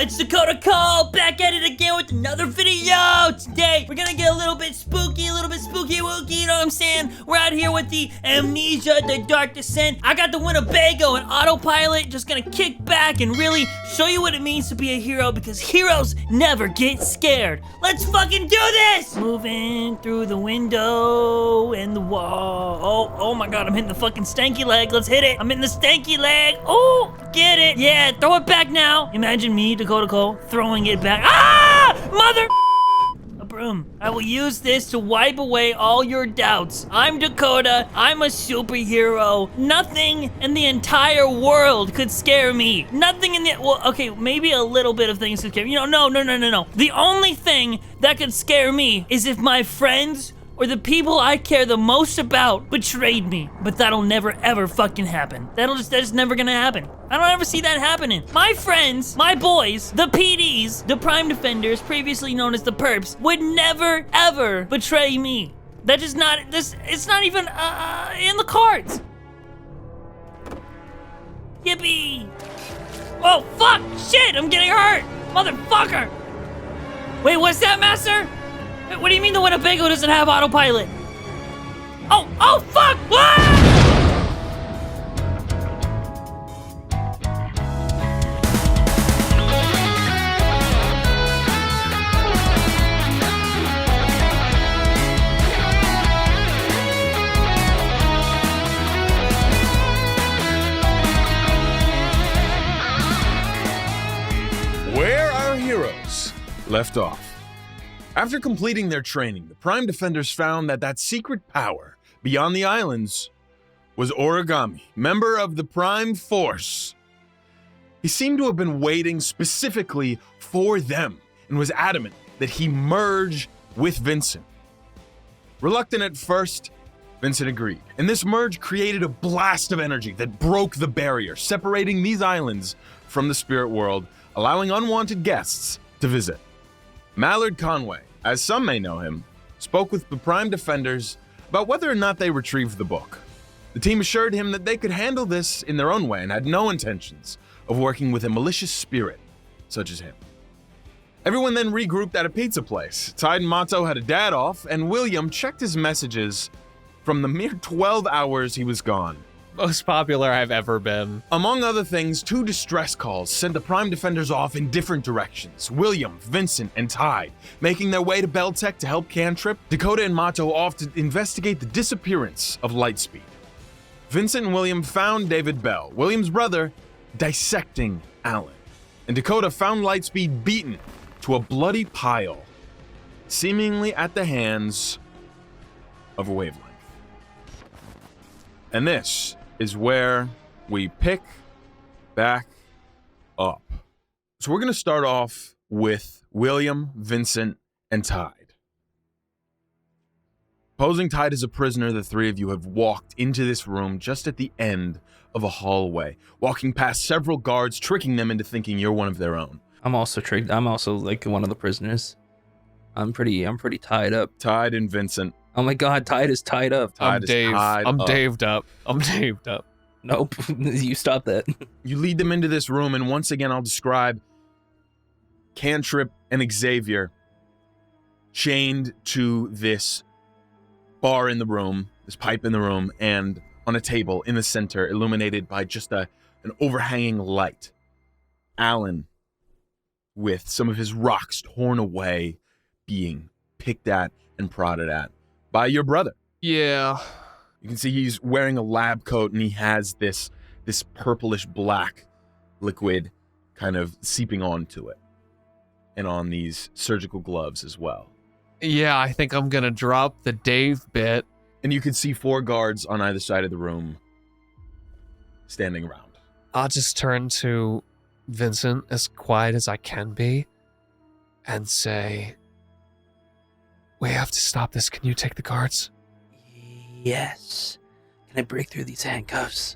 it's Dakota Cole, back at it again with another video. Today, we're gonna get a little bit spooky wooky, you know what I'm saying? We're out here with the Amnesia, the Dark Descent. I got the Winnebago and autopilot, just gonna kick back and really show you what it means to be a hero, because heroes never get scared. Let's fucking do this! Moving through the window and the wall. Oh my god, I'm hitting the fucking stanky leg. Let's hit it. I'm hitting the stanky leg. Oh, get it. Yeah, throw it back now. Imagine me, Dakota Cole, throwing it back. Ah! Mother... A broom. I will use this to wipe away all your doubts. I'm Dakota. I'm a superhero. Nothing in the entire world could scare me. Nothing in the... Well, okay, maybe a little bit of things could scare me. You know, no. The only thing that could scare me is if my friends or the people I care the most about betrayed me. But that'll never ever fucking happen. That's just never gonna happen. I don't ever see that happening. My friends, my boys, the PDs, the Prime Defenders, previously known as the Perps, would never ever betray me. That is not, it's not even in the cards. Yippee. Oh, fuck, shit, I'm getting hurt. Motherfucker. Wait, what's that, Master? What do you mean the Winnebago doesn't have autopilot? Oh, fuck! Ah! Where our heroes left off. After completing their training, the Prime Defenders found that secret power beyond the islands was Origami, member of the Prime Force. He seemed to have been waiting specifically for them and was adamant that he merge with Vyncent. Reluctant at first, Vyncent agreed, and this merge created a blast of energy that broke the barrier, separating these islands from the spirit world, allowing unwanted guests to visit. Mallard Conway, as some may know him, spoke with the Prime Defenders about whether or not they retrieved the book. The team assured him that they could handle this in their own way and had no intentions of working with a malicious spirit such as him. Everyone then regrouped at a pizza place. Tide and Mato had a dad off, and William checked his messages from the mere 12 hours he was gone. Most popular I've ever been. Among other things, 2 distress calls sent the Prime Defenders off in different directions. William, Vyncent, and Tide making their way to Beltec to help Cantrip. Dakota and Mato off to investigate the disappearance of Lightspeed. Vyncent and William found David Bell, William's brother, dissecting Alan. And Dakota found Lightspeed beaten to a bloody pile, seemingly at the hands of a Wavelength. And this is where we pick back up. So we're going to start off with William, Vyncent, and Tide. Posing Tide as a prisoner, the 3 of you have walked into this room just at the end of a hallway, walking past several guards, tricking them into thinking you're one of their own. I'm also tricked. I'm also like one of the prisoners. I'm pretty tied up. Tide and Vyncent. Oh my god, Tide is tied up. I'm daved up. Nope, you stop that. You lead them into this room, and once again I'll describe Cantrip and Xavier chained to this bar in the room, this pipe in the room, and on a table in the center, illuminated by just an overhanging light. Alan, with some of his rocks torn away, being picked at and prodded at by your brother. Yeah. You can see he's wearing a lab coat, and he has this purplish black liquid kind of seeping onto it, and on these surgical gloves as well. Yeah, I think I'm gonna drop the Dave bit. And you can see 4 guards on either side of the room standing around. I'll just turn to Vyncent as quiet as I can be and say, "We have to stop this. Can you take the guards?" Yes. Can I break through these handcuffs?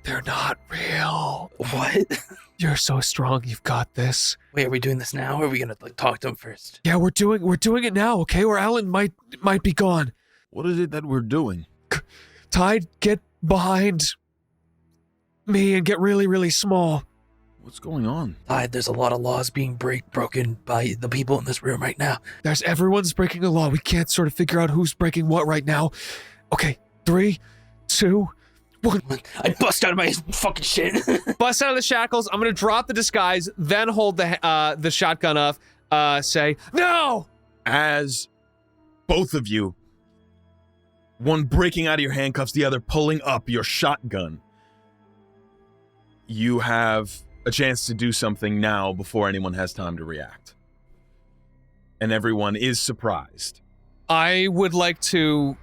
They're not real. What? You're so strong. You've got this. Wait, are we doing this now, or are we gonna talk to him first? Yeah, we're doing it now, okay? Or Alan might be gone. What is it that we're doing? Tide, get behind me and get really, really small. What's going on? There's a lot of laws being broken by the people in this room right now. Everyone's breaking a law. We can't sort of figure out who's breaking what right now. Okay, 3, 2, 1. I bust out of my fucking shit. Bust out of the shackles. I'm gonna drop the disguise, then hold the shotgun up. Say no. As both of you, one breaking out of your handcuffs, the other pulling up your shotgun, you have a chance to do something now before anyone has time to react. And everyone is surprised. I would like to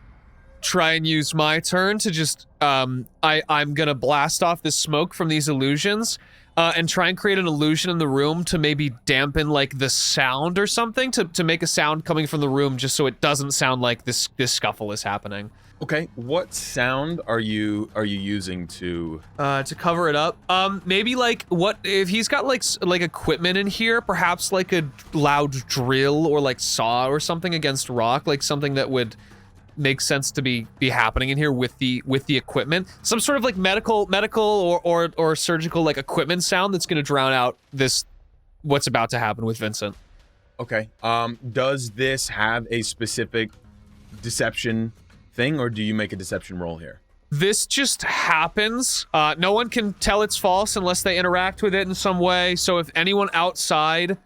try and use my turn to just, I'm gonna blast off the smoke from these illusions, and try and create an illusion in the room to maybe dampen, like, the sound or something, to make a sound coming from the room just so it doesn't sound like this scuffle is happening. Okay, what sound are you using to cover it up? Maybe like what if he's got like equipment in here? Perhaps like a loud drill or like saw or something against rock, like something that would make sense to be happening in here with the equipment. Some sort of like medical or surgical like equipment sound that's going to drown out what's about to happen with Vyncent. Okay. Does this have a specific deception thing, or do you make a deception roll here? This just happens. No one can tell it's false unless they interact with it in some way. So if anyone outside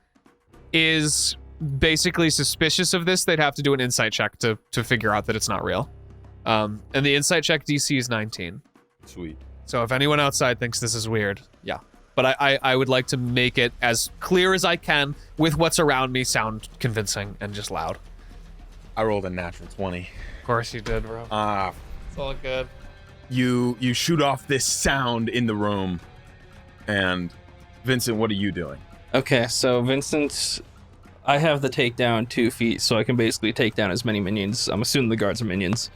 is basically suspicious of this, they'd have to do an insight check to figure out that it's not real. And the insight check DC is 19. Sweet. So if anyone outside thinks this is weird, yeah. But I would like to make it as clear as I can with what's around me sound convincing and just loud. I rolled a natural 20. Of course you did, bro. It's all good. You shoot off this sound in the room, and Vyncent, what are you doing? Okay, so Vincent, I have the takedown 2 feet, so I can basically take down as many minions, I'm assuming the guards are minions,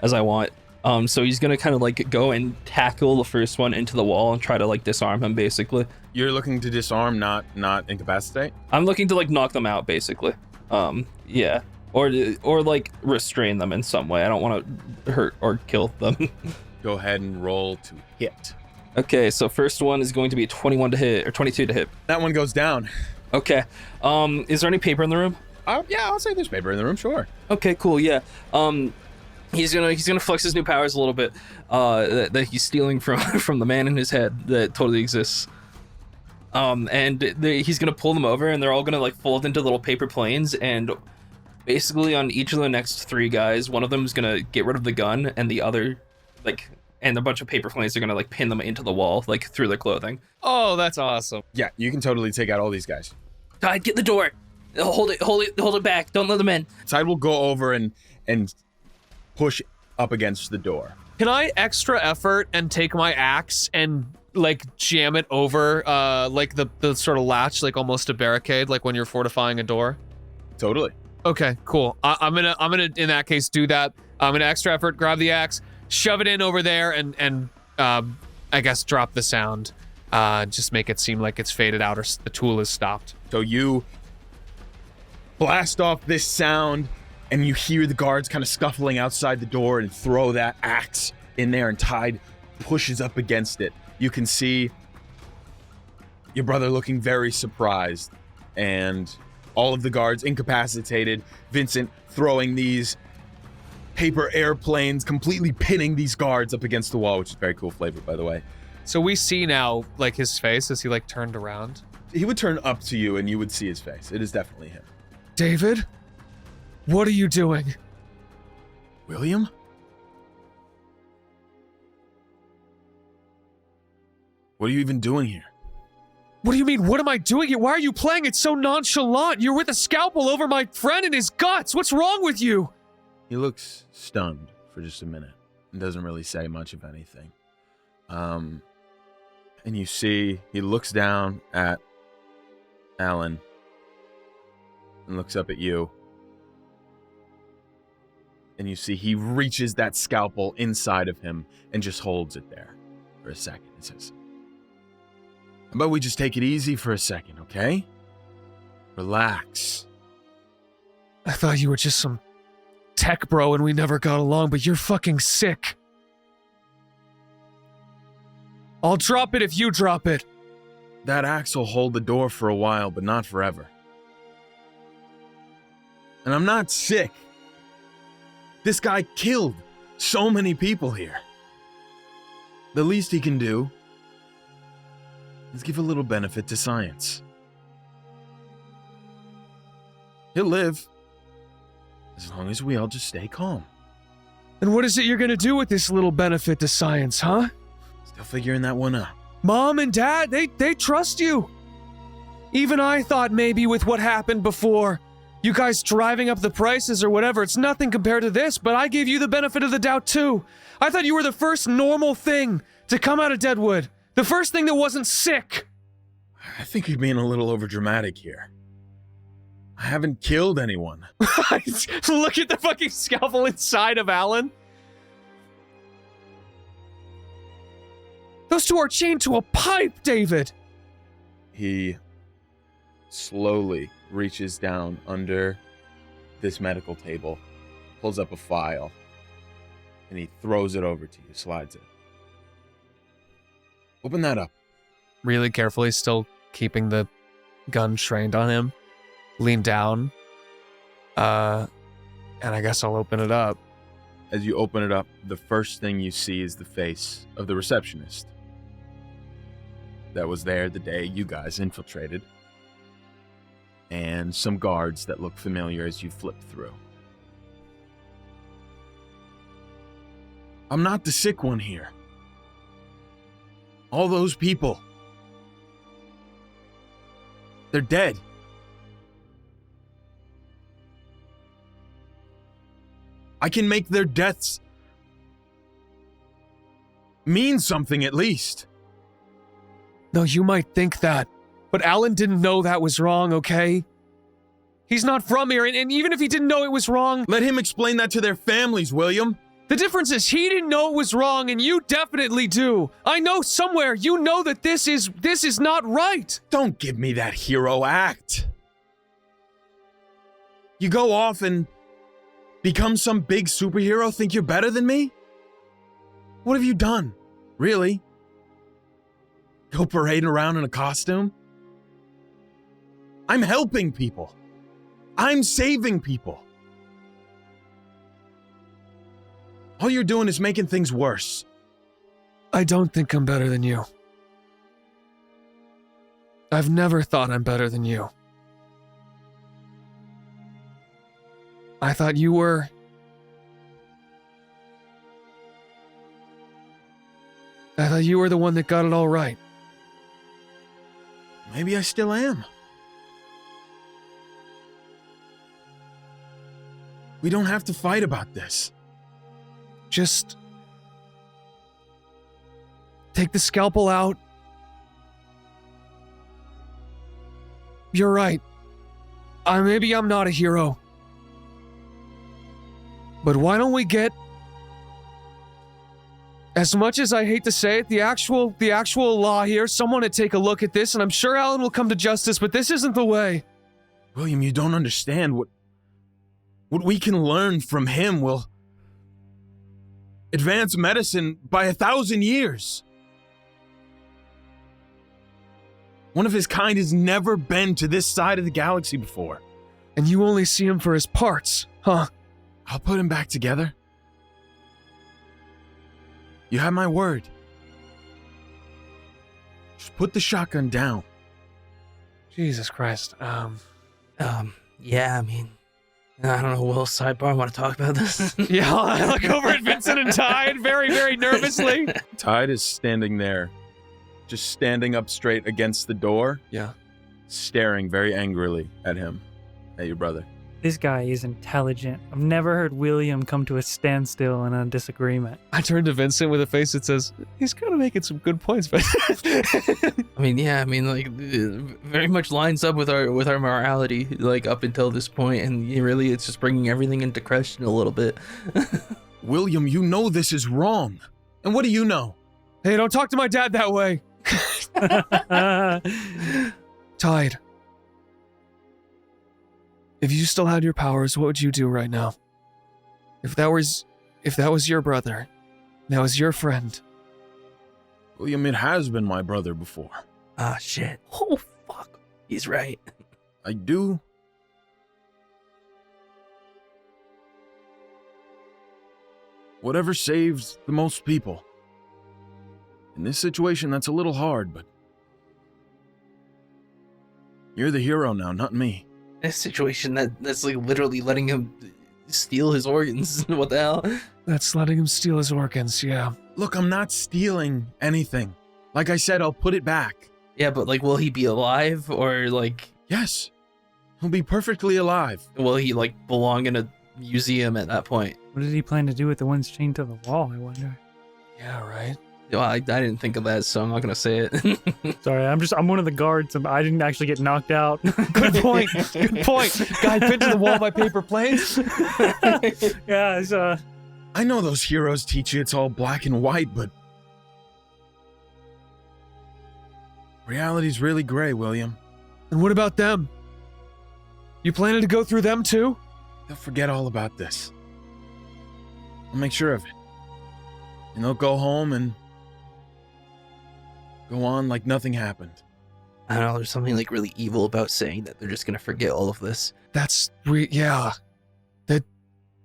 as I want. So he's gonna kind of like go and tackle the first one into the wall and try to like disarm him, basically. You're looking to disarm, not incapacitate? I'm looking to like knock them out, basically. Yeah. Or like restrain them in some way. I don't want to hurt or kill them. Go ahead and roll to hit. Okay, so first one is going to be 21 to hit, or 22 to hit. That one goes down. Okay. Is there any paper in the room? Yeah, I'll say there's paper in the room, sure. Okay, cool, yeah. He's gonna flex his new powers a little bit, that he's stealing from the man in his head that totally exists. He's gonna pull them over, and they're all gonna like fold into little paper planes, and basically on each of the next 3 guys, one of them is gonna get rid of the gun, and the other, and a bunch of paper planes are gonna like pin them into the wall, like through their clothing. Oh, that's awesome. Yeah, you can totally take out all these guys. God, get the door. Hold it back. Don't let them in. Tide will go over and push up against the door. Can I extra effort and take my axe and like jam it over like the sort of latch, like almost a barricade, like when you're fortifying a door? Totally. Okay, cool. I'm gonna in that case do that. I'm gonna extra effort, grab the axe, shove it in over there, and I guess drop the sound. Just make it seem like it's faded out or the tool is stopped. So you blast off this sound, and you hear the guards kind of scuffling outside the door and throw that axe in there, and Tide pushes up against it. You can see your brother looking very surprised, and all of the guards incapacitated. Vyncent throwing these paper airplanes, completely pinning these guards up against the wall, which is very cool flavor, by the way. So we see now, like, his face as he, like, turned around. He would turn up to you, and you would see his face. It is definitely him. David? What are you doing? William? What are you even doing here? What do you mean, what am I doing here? Why are you playing it so nonchalant? You're with a scalpel over my friend and his guts. What's wrong with you? He looks stunned for just a minute and doesn't really say much of anything. And you see he looks down at Alan and looks up at you. And you see he reaches that scalpel inside of him and just holds it there for a second. He says, "How about we just take it easy for a second, okay? Relax." I thought you were just some tech bro and we never got along, but you're fucking sick. I'll drop it if you drop it. That axe will hold the door for a while, but not forever. And I'm not sick. This guy killed so many people here. The least he can do is give a little benefit to science. He'll live, as long as we all just stay calm. And what is it you're gonna do with this little benefit to science, huh? Still figuring that one out. Mom and Dad, they trust you. Even I thought maybe with what happened before, you guys driving up the prices or whatever, it's nothing compared to this, but I gave you the benefit of the doubt too. I thought you were the first normal thing to come out of Deadwood. The first thing that wasn't sick. I think you're being a little overdramatic here. I haven't killed anyone. Look at the fucking scalpel inside of Alan. Those two are chained to a pipe, David. He slowly reaches down under this medical table, pulls up a file, and he throws it over to you, slides it. Open that up. Really carefully, still keeping the gun trained on him. Lean down. And I guess I'll open it up. As you open it up, the first thing you see is the face of the receptionist that was there the day you guys infiltrated, and some guards that look familiar as you flip through. I'm not the sick one here. All those people, they're dead. I can make their deaths mean something at least. No, you might think that, but Alan didn't know that was wrong, okay? He's not from here, and even if he didn't know it was wrong... Let him explain that to their families, William. The difference is he didn't know it was wrong, and you definitely do. I know somewhere you know that this is not right. Don't give me that hero act. You go off and become some big superhero, think you're better than me? What have you done, really? Go parading around in a costume? I'm helping people. I'm saving people. All you're doing is making things worse. I don't think I'm better than you. I've never thought I'm better than you. I thought you were... I thought you were the one that got it all right. Maybe I still am. We don't have to fight about this. Just... take the scalpel out. You're right. Maybe I'm not a hero. But why don't we get... As much as I hate to say it, the actual law here, someone to take a look at this, and I'm sure Alan will come to justice, but this isn't the way. William, you don't understand. What we can learn from him will advance medicine by 1,000 years. One of his kind has never been to this side of the galaxy before. And you only see him for his parts, huh? I'll put him back together. You have my word. Just put the shotgun down. Jesus Christ. Yeah, I mean, I don't know, Will, sidebar, want to talk about this? Yeah, I look over at Vincent and Tide very, very nervously. Tide is standing there, just standing up straight against the door. Yeah. Staring very angrily at him, at your brother. This guy is intelligent. I've never heard William come to a standstill in a disagreement. I turn to Vincent with a face that says, he's kind of making some good points, but... I mean, yeah, I mean, like, very much lines up with our morality, like, up until this point, and really, it's just bringing everything into question a little bit. William, you know this is wrong. And what do you know? Hey, don't talk to my dad that way. Tide. If you still had your powers, what would you do right now? If that was your brother, that was your friend. William, it has been my brother before. Ah, shit. Oh, fuck. He's right. I do. Whatever saves the most people. In this situation, that's a little hard, but you're the hero now, not me. This situation, that's like literally letting him steal his organs. What the hell? That's letting him steal his organs, yeah. Look, I'm not stealing anything. Like I said, I'll put it back. Yeah, but like, will he be alive, or like, Yes, he'll be perfectly alive. will he like belong in a museum at that point? What did he plan to do with the ones chained to the wall, I wonder? Yeah, right. Well, I didn't think of that, so I'm not gonna say it. Sorry, I'm one of the guards. I didn't actually get knocked out. Good point. Good point. Guy pinned to the wall my paper planes. Yeah, it's, I know those heroes teach you it's all black and white, but reality's really gray, William. And what about them? You planning to go through them too? They'll forget all about this. I'll make sure of it. And they'll go home and go on like nothing happened. I don't know. There's something like really evil about saying that they're just gonna forget all of this. That's yeah.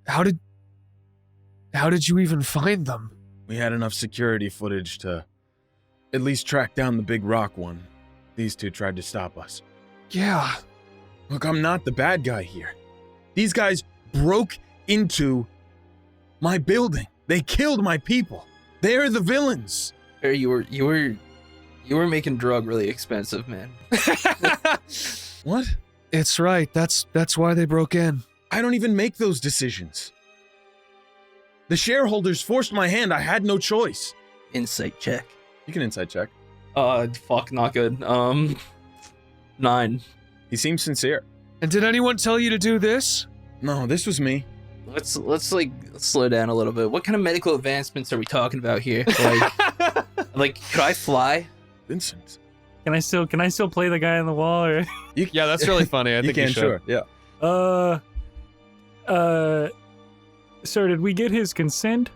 How did you even find them? We had enough security footage to at least track down the big rock one. These two tried to stop us. Yeah. Look, I'm not the bad guy here. These guys broke into my building. They killed my people. They're the villains. Or you were making drug really expensive, man. What? It's right. That's why they broke in. I don't even make those decisions. The shareholders forced my hand. I had no choice. Insight check. You can insight check. Fuck, not good. 9. He seems sincere. And did anyone tell you to do this? No, this was me. Let's like slow down a little bit. What kind of medical advancements are we talking about here? Like, could I fly? Vincent. can I still play the guy on the wall, or? Yeah, that's really funny. I think you should. Sure. Yeah. Sir, did we get his consent?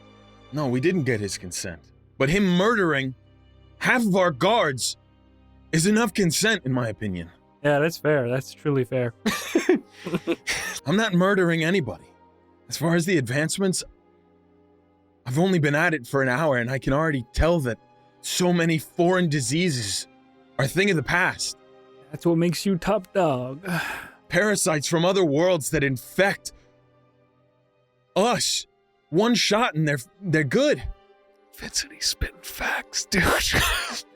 No, we didn't get his consent. But him murdering half of our guards is enough consent, in my opinion. Yeah, that's fair. That's truly fair. I'm not murdering anybody. As far as the advancements, I've only been at it for an hour, and I can already tell that so many foreign diseases are a thing of the past. That's what makes you top dog. Parasites from other worlds that infect us. One shot and they're good. Vincent, he's spitting facts, dude.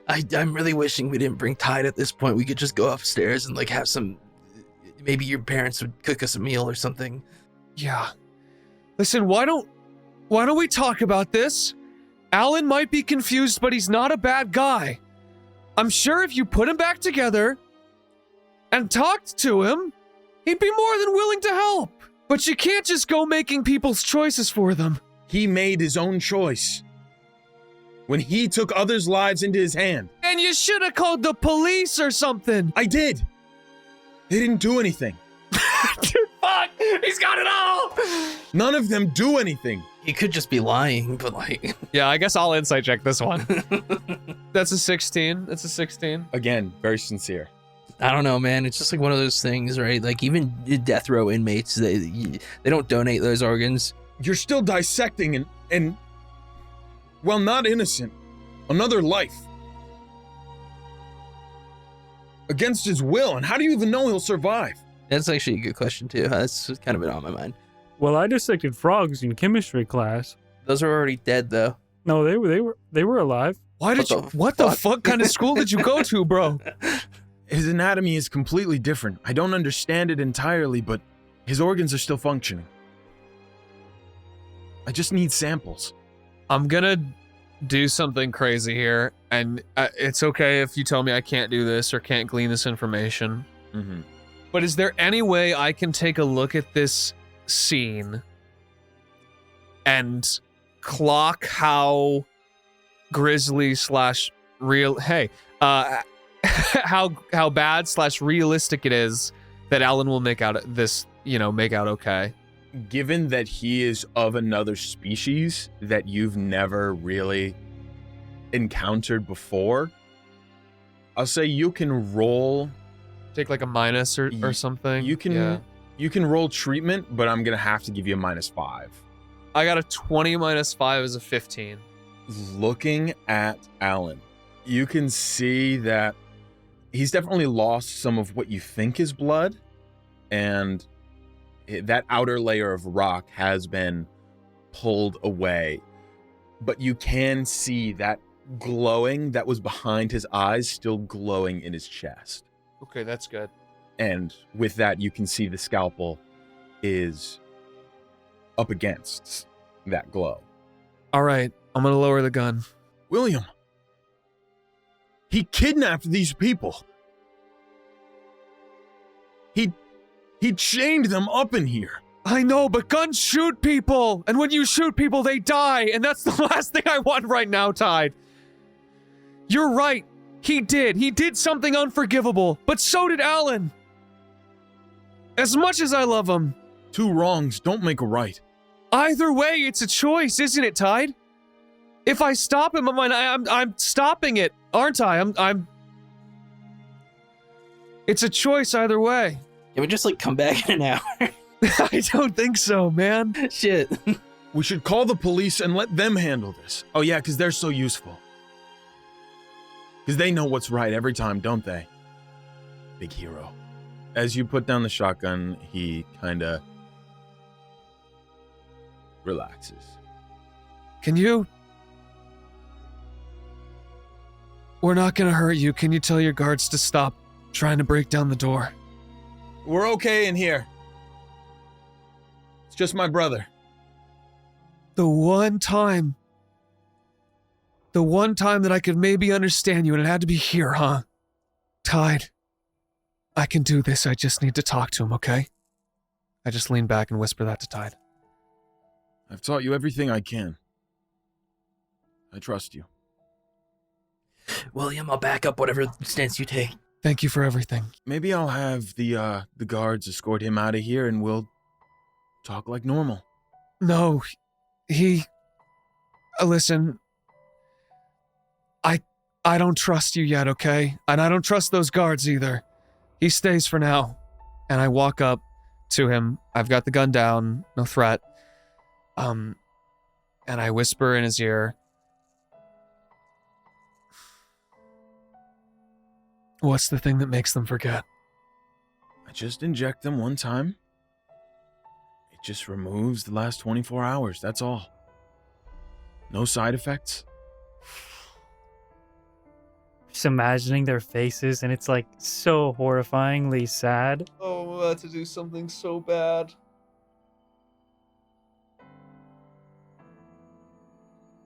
I'm really wishing we didn't bring Tide at this point. We could just go upstairs and like have some. Maybe your parents would cook us a meal or something. Yeah. Listen, why don't we talk about this? Alan might be confused, but he's not a bad guy. I'm sure if you put him back together and talked to him, he'd be more than willing to help. But you can't just go making people's choices for them. He made his own choice when he took others' lives into his hand. And you should have called the police or something. I did. They didn't do anything. Dude, fuck! He's got it all! None of them do anything. He could just be lying, but like. Yeah, I guess I'll insight check this one. That's a 16. That's a 16. Again, very sincere. I don't know, man. It's just like one of those things, right? Like even death row inmates, they don't donate those organs. You're still dissecting and well, not innocent, another life. Against his will, and how do you even know he'll survive? That's actually a good question too. That's kind of been on my mind. Well, I dissected frogs in chemistry class. Those are already dead, though. No, they were alive. Why did you? What the fuck kind of school did you go to, bro? His anatomy is completely different. I don't understand it entirely, but his organs are still functioning. I just need samples. I'm gonna do something crazy here, and it's okay if you tell me I can't do this or can't glean this information. Mm-hmm. But is there any way I can take a look at this scene and clock how Grizzly / real how bad / realistic it is that Alan will make out okay? Given that he is of another species that you've never really encountered before, I'll say you can roll. Take like a minus or something. You can roll treatment, but I'm gonna have to give you a -5. I got a 20 minus 5 is a 15. Looking at Alan, you can see that he's definitely lost some of what you think is blood, and that outer layer of rock has been pulled away. But you can see that glowing that was behind his eyes still glowing in his chest. Okay, that's good. And with that, you can see the scalpel is up against that glow. All right, I'm gonna lower the gun. William, he kidnapped these people. He chained them up in here. I know, but guns shoot people, and when you shoot people, they die, and that's the last thing I want right now, Tide. You're right. He did something unforgivable, but so did Alan. As much as I love him. 2 wrongs don't make a right. Either way, it's a choice, isn't it, Tide? If I stop him, I'm stopping it, aren't I? I'm. It's a choice either way. Can we just like come back in an hour? I don't think so, man. Shit. We should call the police and let them handle this. Oh yeah, because they're so useful. Because they know what's right every time, don't they? Big hero. As you put down the shotgun, he kind of relaxes. Can you? We're not gonna hurt you. Can you tell your guards to stop trying to break down the door? We're okay in here. It's just my brother. The one time that I could maybe understand you, and it had to be here, huh? Tide, I can do this. I just need to talk to him, okay? I just lean back and whisper that to Tide. I've taught you everything I can. I trust you. William, I'll back up whatever stance you take. Thank you for everything. Maybe I'll have the guards escort him out of here and we'll talk like normal. No, listen, I don't trust you yet, okay? And I don't trust those guards either. He stays for now. And I walk up to him. I've got the gun down, no threat. And I whisper in his ear, what's the thing that makes them forget? I just inject them one time. It just removes the last 24 hours, that's all. No side effects. Just imagining their faces, and it's like so horrifyingly sad. Oh, I'm about to do something so bad.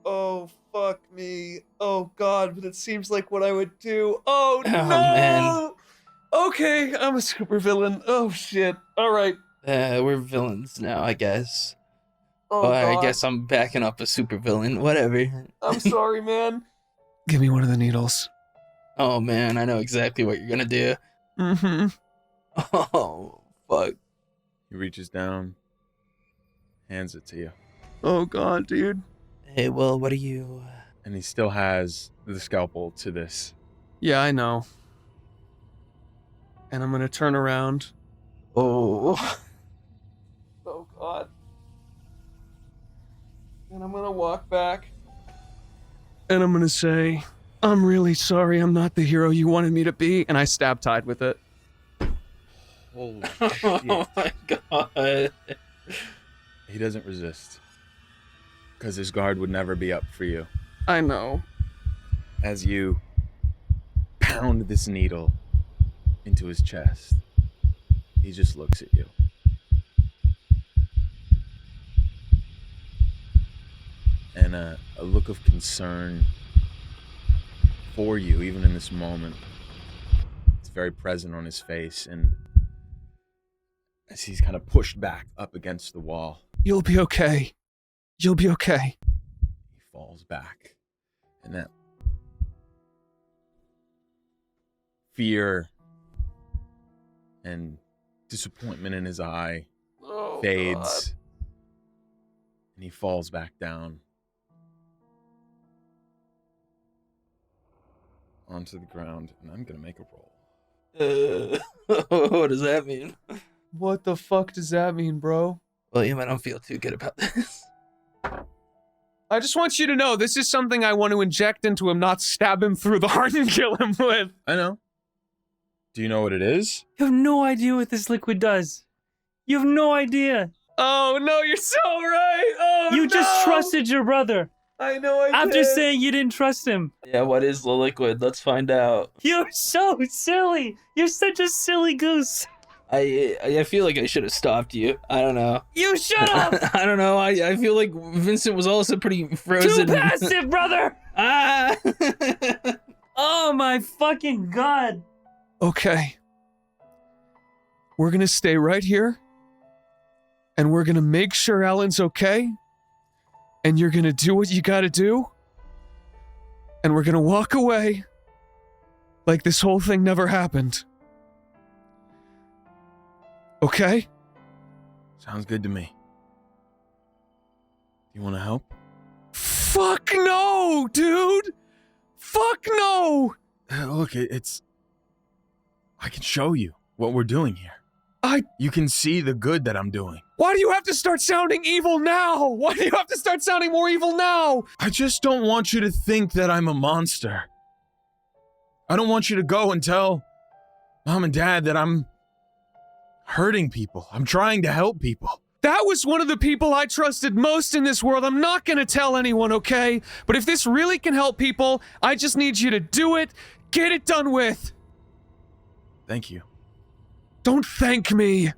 Oh, fuck me. Oh, God, but it seems like what I would do. Oh, no! Man. Okay, I'm a supervillain. Oh, shit. All right. We're villains now, I guess. Oh, Well, I God. guess I'm backing up a supervillain. Whatever. I'm sorry, man. Give me one of the needles. Oh man, I know exactly what you're gonna do. Mm-hmm. Oh, fuck. He reaches down, hands it to you. Oh, God, dude. Hey, well, what are you... And he still has the scalpel to this. Yeah, I know. And I'm gonna turn around. Oh. Oh, God. And I'm gonna walk back. And I'm gonna say, I'm really sorry I'm not the hero you wanted me to be. And I stab Tide with it. Holy Oh my god. He doesn't resist. Because his guard would never be up for you. I know. As you pound this needle into his chest, he just looks at you. And a look of concern for you, even in this moment. It's very present on his face, and as he's kind of pushed back up against the wall, You'll be okay. You'll be okay. he falls back. And that fear and disappointment in his eye Oh, fades, and he falls back down onto the ground, and I'm gonna make a roll. What does that mean? What the fuck does that mean, bro? William, I don't feel too good about this. I just want you to know this is something I want to inject into him, not stab him through the heart and kill him with. I know. Do you know what it is? You have no idea what this liquid does. You have no idea. Oh no, you're so right. Oh, You no. just trusted your brother. I know I After did. saying you didn't trust him. Yeah, what is the liquid? Let's find out. You're so silly. You're such a silly goose. I feel like I should have stopped you. I don't know. You shut up. I don't know. I feel like Vincent was also pretty Too frozen. passive, brother. Ah! Oh my fucking god. Okay. We're gonna stay right here. And we're gonna make sure Alan's okay. And you're gonna do what you gotta do. And we're gonna walk away like this whole thing never happened. Okay? Sounds good to me. You want to help? Fuck no, dude! Fuck no! Look, it's... I can show you what we're doing here. I... You can see the good that I'm doing. Why do you have to start sounding evil now? Why do you have to start sounding more evil now? I just don't want you to think that I'm a monster. I don't want you to go and tell Mom and Dad that I'm hurting people. I'm trying to help people. That was one of the people I trusted most in this world. I'm not gonna tell anyone, okay? But if this really can help people, I just need you to do it. Get it done with. Thank you. Don't thank me.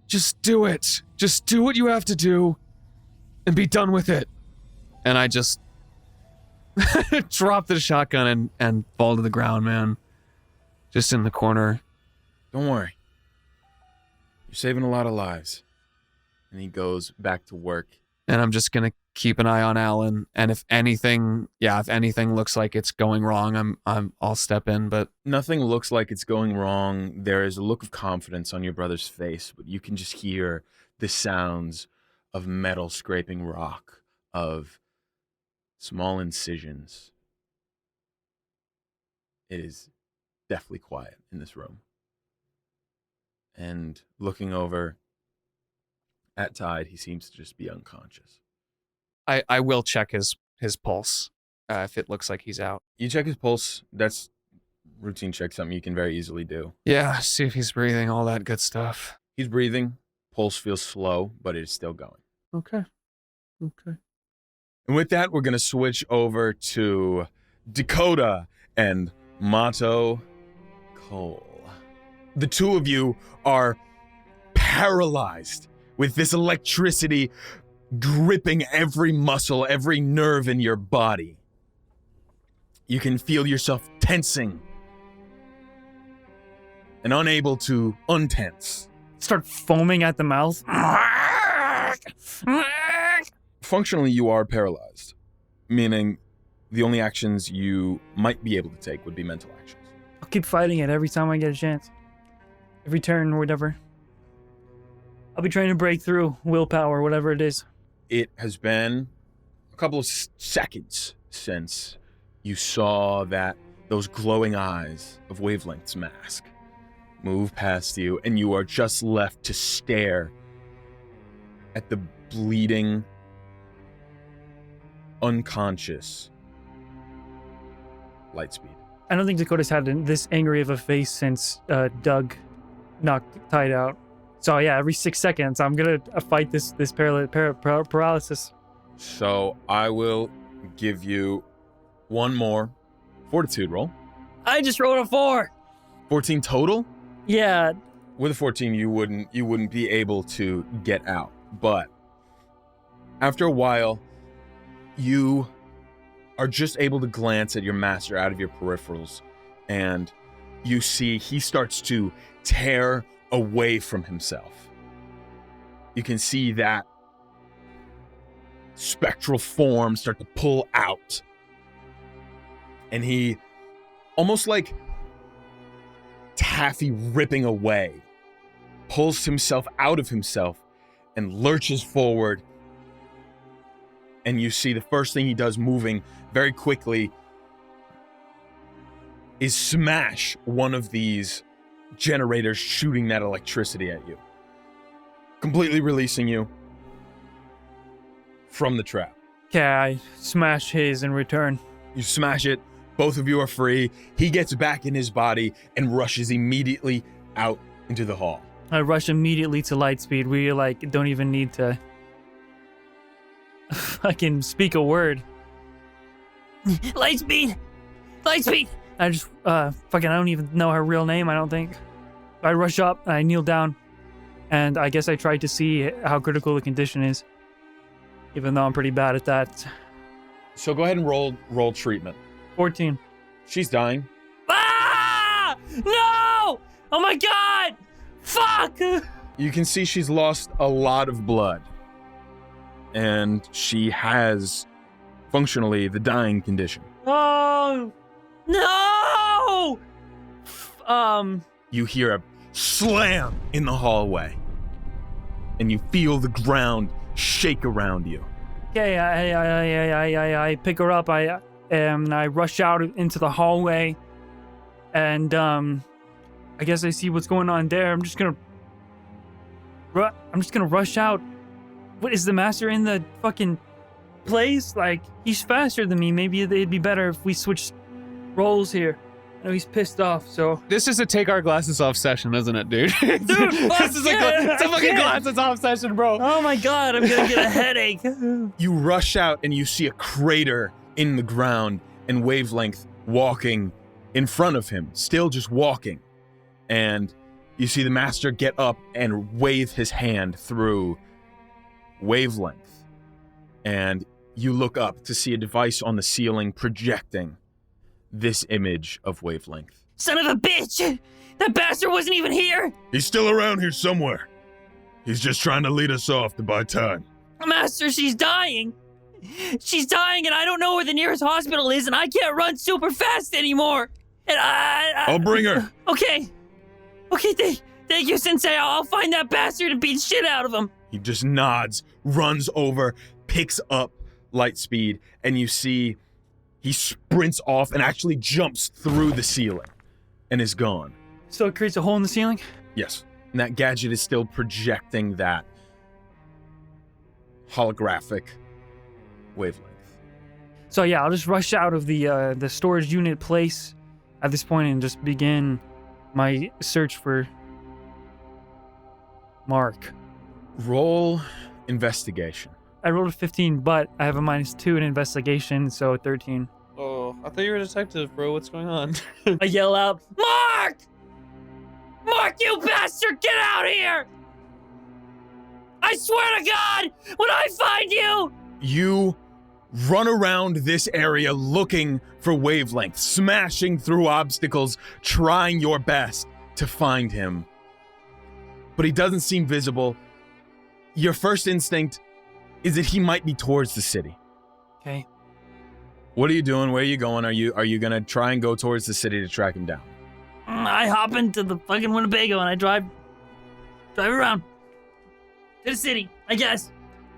Just do it. Just do what you have to do and be done with it. And I just drop the shotgun and fall to the ground, man. Just in the corner. Don't worry. You're saving a lot of lives. And he goes back to work. And I'm just gonna keep an eye on Alan. And if anything looks like it's going wrong, I'll step in. But Nothing looks like it's going wrong. There is a look of confidence on your brother's face, but you can just hear the sounds of metal scraping rock, of small incisions. It is deathly quiet in this room. And looking over at Tide, he seems to just be unconscious. I will check his pulse if it looks like he's out. You check his pulse. That's routine check, something you can very easily do. Yeah, see if he's breathing, all that good stuff. He's breathing. Pulse feels slow, but it is still going. Okay. And with that, we're going to switch over to Dakota and Mato Cole. The two of you are paralyzed with this electricity gripping every muscle, every nerve in your body. You can feel yourself tensing and unable to untense. Start foaming at the mouth. Functionally, you are paralyzed, meaning the only actions you might be able to take would be mental actions. I'll keep fighting it every time I get a chance. Every turn or whatever. I'll be trying to break through willpower, whatever it is. It has been a couple of seconds since you saw those glowing eyes of Wavelength's mask move past you, and you are just left to stare at the bleeding, unconscious Lightspeed. I don't think Dakota's had this angry of a face since Doug knocked Tide out. So yeah, every 6 seconds, I'm gonna fight this paralysis. So I will give you one more fortitude roll. I just rolled a 4. 14 total? Yeah, With a 14, you wouldn't be able to get out. But after a while, you are just able to glance at your master out of your peripherals, and you see he starts to tear away from himself. You can see that spectral form start to pull out. And he, almost like taffy ripping away, pulls himself out of himself and lurches forward and you see the first thing he does moving very quickly is smash one of these generators shooting that electricity at you, completely releasing you from the trap. Okay, I smash his in return. You smash it, both of you are free. He gets back in his body and rushes immediately out into the hall. I rush immediately to Lightspeed. We don't even need to fucking speak a word. Lightspeed! Lightspeed! I just I don't even know her real name, I don't think. I rush up, I kneel down, and I guess I try to see how critical the condition is, even though I'm pretty bad at that. So go ahead and roll treatment. 14. She's dying. Ah! No! Oh my god! Fuck! You can see she's lost a lot of blood. And she has, functionally, the dying condition. Oh! No! You hear a slam in the hallway. And you feel the ground shake around you. Okay, I pick her up. I rush out into the hallway, and I guess I see what's going on there. I'm just gonna rush out. What is the master in the fucking place? Like, he's faster than me. Maybe it'd be better if we switched roles here. I know he's pissed off, so. This is a take our glasses off session, isn't it, dude? Dude, This is it's a fucking can't. glasses off session, bro. Oh my god, I'm gonna get a headache. You rush out and you see a crater in the ground and Wavelength walking in front of him, still just walking. And you see the master get up and wave his hand through Wavelength. And you look up to see a device on the ceiling projecting this image of Wavelength. Son of a bitch! That bastard wasn't even here! He's still around here somewhere. He's just trying to lead us off to buy time. Master, she's dying! She's dying and I don't know where the nearest hospital is and I can't run super fast anymore! And I'll bring her. Okay. Okay, thank you, Sensei. I'll find that bastard and beat shit out of him. He just nods, runs over, picks up Lightspeed, and you see he sprints off and actually jumps through the ceiling and is gone. So it creates a hole in the ceiling? Yes. And that gadget is still projecting that holographic Wavelength. So yeah, I'll just rush out of the storage unit place at this point and just begin my search for Mark. Roll investigation. I rolled a 15, but I have a -2 in investigation, so 13. Oh, I thought you were a detective, bro. What's going on? I yell out, Mark! Mark, you bastard, get out here! I swear to God, when I find you! You run around this area looking for Wavelength, smashing through obstacles, trying your best to find him. But he doesn't seem visible. Your first instinct is that he might be towards the city. Okay. What are you doing? Where are you going? Are you gonna try and go towards the city to track him down? I hop into the fucking Winnebago and I drive around to the city, I guess.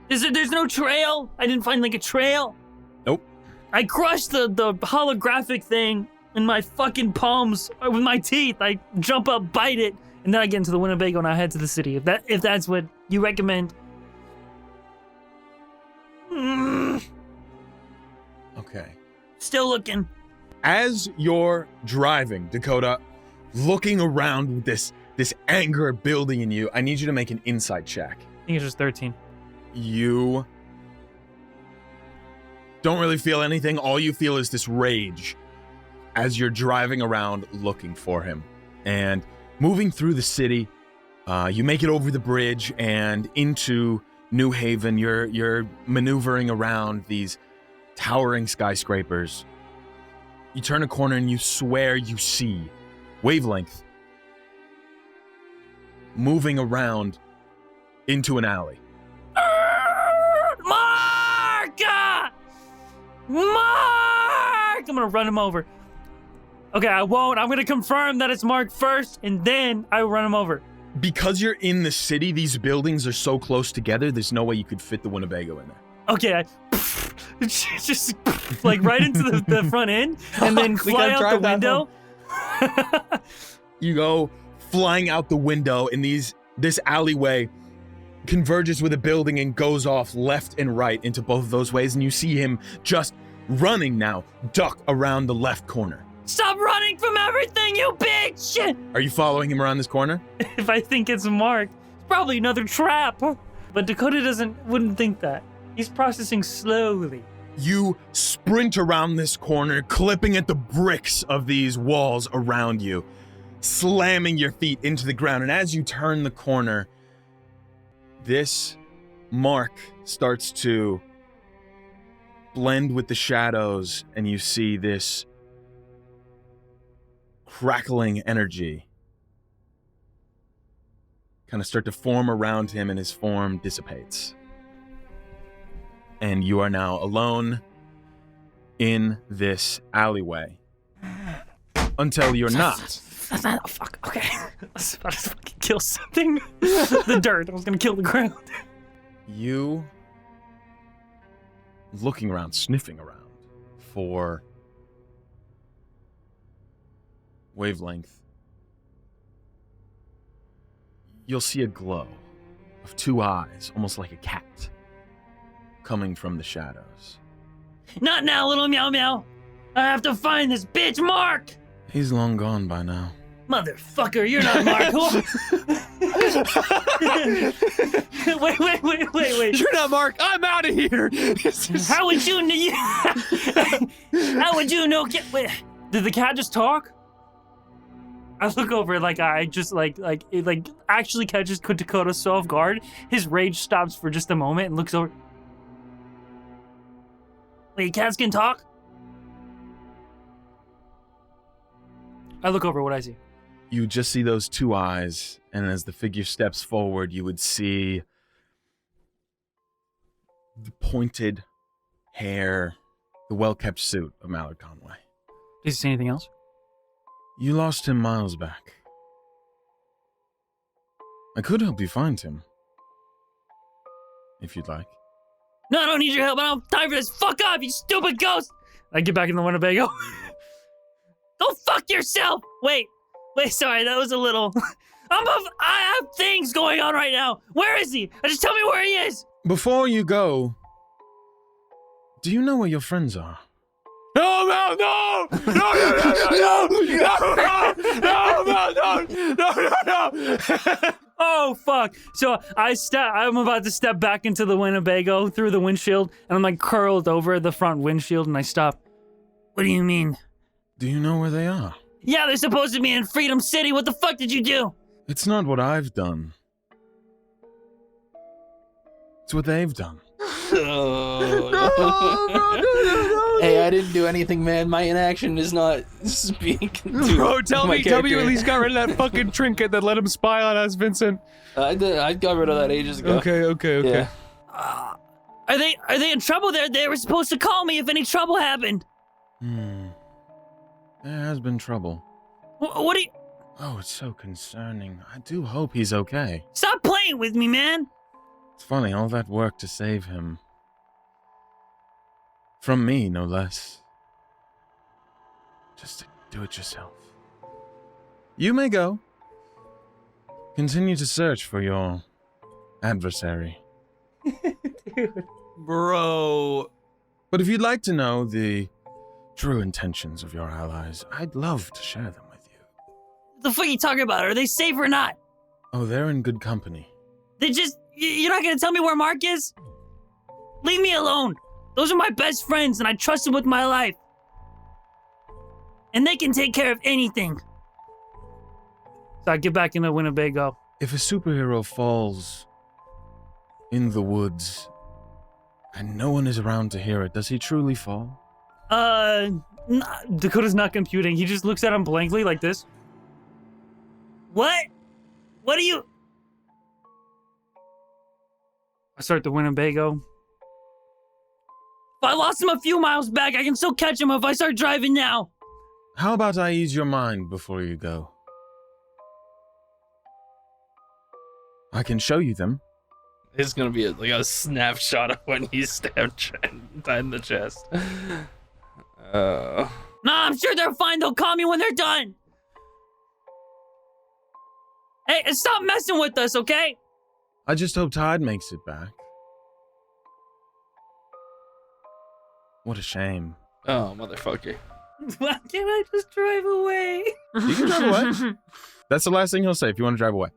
There's no trail. I didn't find a trail. Nope. I crushed the holographic thing in my fucking palms with my teeth. I jump up, bite it, and then I get into the Winnebago and I head to the city. If that's what you recommend. Okay. Still looking. As you're driving, Dakota, looking around with this anger building in you, I need you to make an insight check. I think it's just 13. You don't really feel anything. All you feel is this rage as you're driving around looking for him. And moving through the city, you make it over the bridge and into New Haven. You're maneuvering around these towering skyscrapers. You turn a corner and you swear you see Wavelength moving around into an alley. Mark! Mark! I'm gonna run him over. Okay, I won't. I'm gonna confirm that it's Mark first, and then I will run him over. Because you're in the city, these buildings are so close together, there's no way you could fit the Winnebago in there. Okay, I just like right into the front end and then We fly gotta out the drive that window. You go flying out the window, and this alleyway converges with a building and goes off left and right into both of those ways, and you see him just running now, duck around the left corner. Stop running from everything, you bitch! Are you following him around this corner? If I think it's Mark, it's probably another trap. But Dakota wouldn't think that. He's processing slowly. You sprint around this corner, clipping at the bricks of these walls around you, slamming your feet into the ground. And as you turn the corner, this Mark starts to blend with the shadows, and you see this crackling energy kind of start to form around him, and his form dissipates. And you are now alone in this alleyway until you're not. Oh, fuck. Okay. I was about to fucking kill something. The dirt. I was gonna kill the ground. You looking around, sniffing around for wavelength. You'll see a glow of two eyes, almost like a cat, coming from the shadows. Not now, little meow meow. I have to find this bitch Mark. He's long gone by now. Motherfucker, you're not Mark. Wait. You're not Mark. I'm out of here. How would you know? How would you know? Wait, Did the cat just talk? I look over like I just it actually catches Dakota so off guard. His rage stops for just a moment and looks over. wait, cats can talk? I look over what I see. You just see those two eyes, and as the figure steps forward, you would see the pointed hair, the well-kept suit of Mallard Conway. Did you see anything else? You lost him miles back. I could help you find him, if you'd like. No, I don't need your help. I don't have time for this. Fuck off, you stupid ghost. I get back in the Winnebago. Go fuck yourself. Wait, sorry, that was a little... I have things going on right now. Where is he? Just tell me where he is. Before you go, do you know where your friends are? No! Oh fuck! So I'm about to step back into the Winnebago through the windshield, and I'm like curled over the front windshield, and I stop. What do you mean? Do you know where they are? Yeah, they're supposed to be in Freedom City. What the fuck did you do? It's not what I've done. It's what they've done. Hey, I didn't do anything, man. My inaction is not speaking to Bro, tell my me you character. at least got rid of that fucking trinket that let him spy on us, Vincent. I got rid of that ages ago. Okay. Yeah. Are they in trouble? They were supposed to call me if any trouble happened. There has been trouble. What do you... Oh, it's so concerning. I do hope he's okay. Stop playing with me, man. It's funny, all that work to save him. From me, no less. Just to do it yourself. You may go. Continue to search for your adversary. Bro. But if you'd like to know the true intentions of your allies, I'd love to share them with you. What the fuck are you talking about? Are they safe or not? Oh, they're in good company. You're not gonna tell me where Mark is? Leave me alone. Those are my best friends, and I trust them with my life. And they can take care of anything. So I get back in the Winnebago. If a superhero falls in the woods and no one is around to hear it, does he truly fall? Dakota's not computing. He just looks at him blankly like this. What? What do you... I start the Winnebago. If I lost him a few miles back, I can still catch him if I start driving now. How about I ease your mind before you go? I can show you them. It's gonna be like a snapshot of when he stabbed Trent in the chest. Nah, I'm sure they're fine. They'll call me when they're done. Hey, stop messing with us, okay? I just hope Tide makes it back. What a shame. Oh, motherfucker. Why can't I just drive away? You can drive away. That's the last thing he'll say if you want to drive away.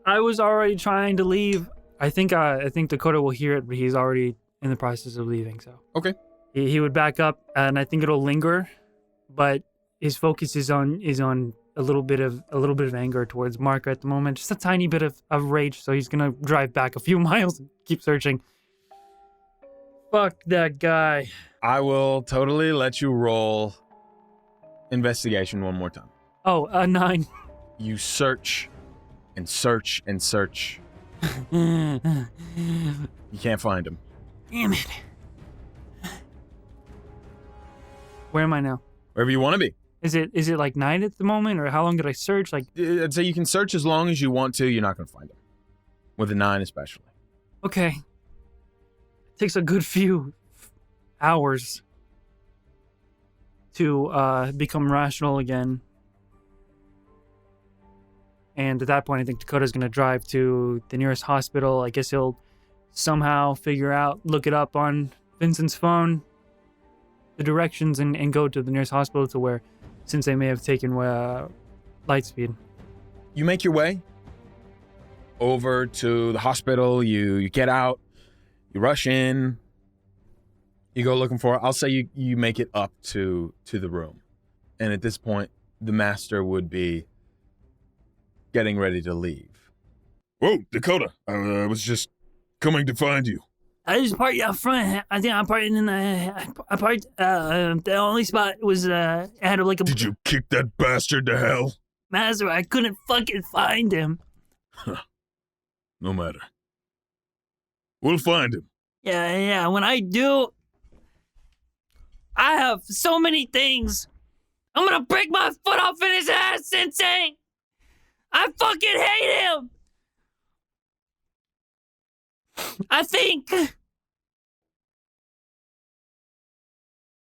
I was already trying to leave. I think Dakota will hear it, but he's already in the process of leaving. So Okay. he would back up, and I think it'll linger, but his focus is on a little bit of anger towards Mark at the moment, just a tiny bit of rage. So he's gonna drive back a few miles and keep searching. Fuck that guy. I will totally let you roll investigation one more time. Oh, a 9. You search and search and search. Damn You can't find him. it. Where am I now? Wherever you want to be. Is it like night at the moment, or how long did I search? Like, I'd say you can search as long as you want to. You're not going to find him. With a 9 especially. okay, it takes a good few hours to become rational again. And at that point, I think Dakota's going to drive to the nearest hospital. I guess he'll somehow look it up on Vincent's phone, the directions, and go to the nearest hospital to where, since they may have taken Lightspeed. You make your way over to the hospital. You get out. You rush in. You go looking for it. I'll say you make it up to the room. And at this point, the master would be getting ready to leave. Whoa, Dakota. I was just coming to find you. I just parked out front. I think I parked in the only spot was had like a Did you kick that bastard to hell? master. I couldn't fucking find him. No matter. We'll find him. Yeah. When I do, I have so many things. I'm gonna break my foot off in his ass, Sensei. I fucking hate him. I think.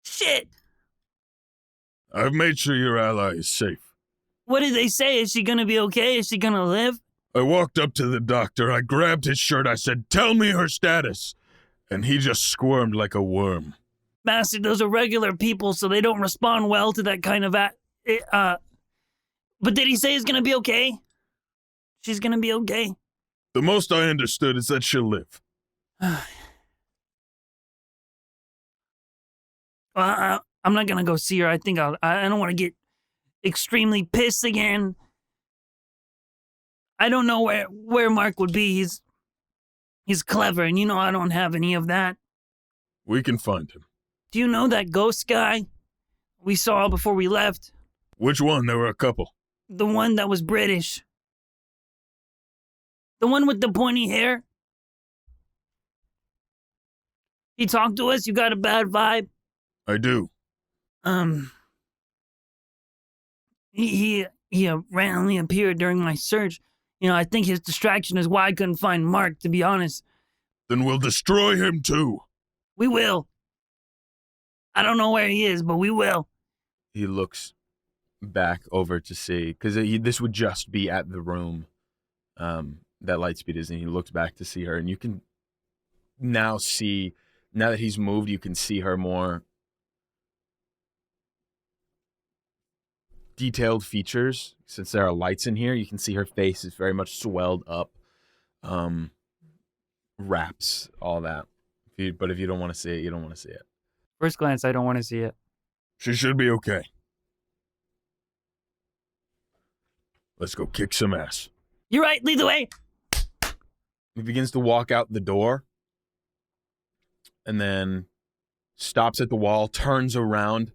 Shit. I've made sure your ally is safe. What did they say? Is she gonna be okay? Is she gonna live? I walked up to the doctor, I grabbed his shirt, I said, "Tell me her status." And he just squirmed like a worm. Master, those are regular people, so they don't respond well to that kind of But did he say he's gonna be okay? She's gonna be okay. The most I understood is that she'll live. Well, I'm not gonna go see her. I think I don't want to get extremely pissed again. I don't know where Mark would be. He's clever, and I don't have any of that. We can find him. Do you know that ghost guy we saw before we left? Which one? There were a couple. The one that was British. The one with the pointy hair. He talked to us. You got a bad vibe. I do. He randomly appeared during my search. I think his distraction is why I couldn't find Mark, to be honest. Then we'll destroy him too. We will. I don't know where he is, but we will. He looks back over to see, because this would just be at the room that Lightspeed is in. He looks back to see her, and you can now see, now that he's moved, you can see her more detailed features. Since there are lights in here, you can see her face is very much swelled up, wraps, all that. But if you don't want to see it, you don't want to see it. First glance, I don't want to see it. She should be okay. Let's go kick some ass. You're right. Lead the way. He begins to walk out the door and then stops at the wall, turns around,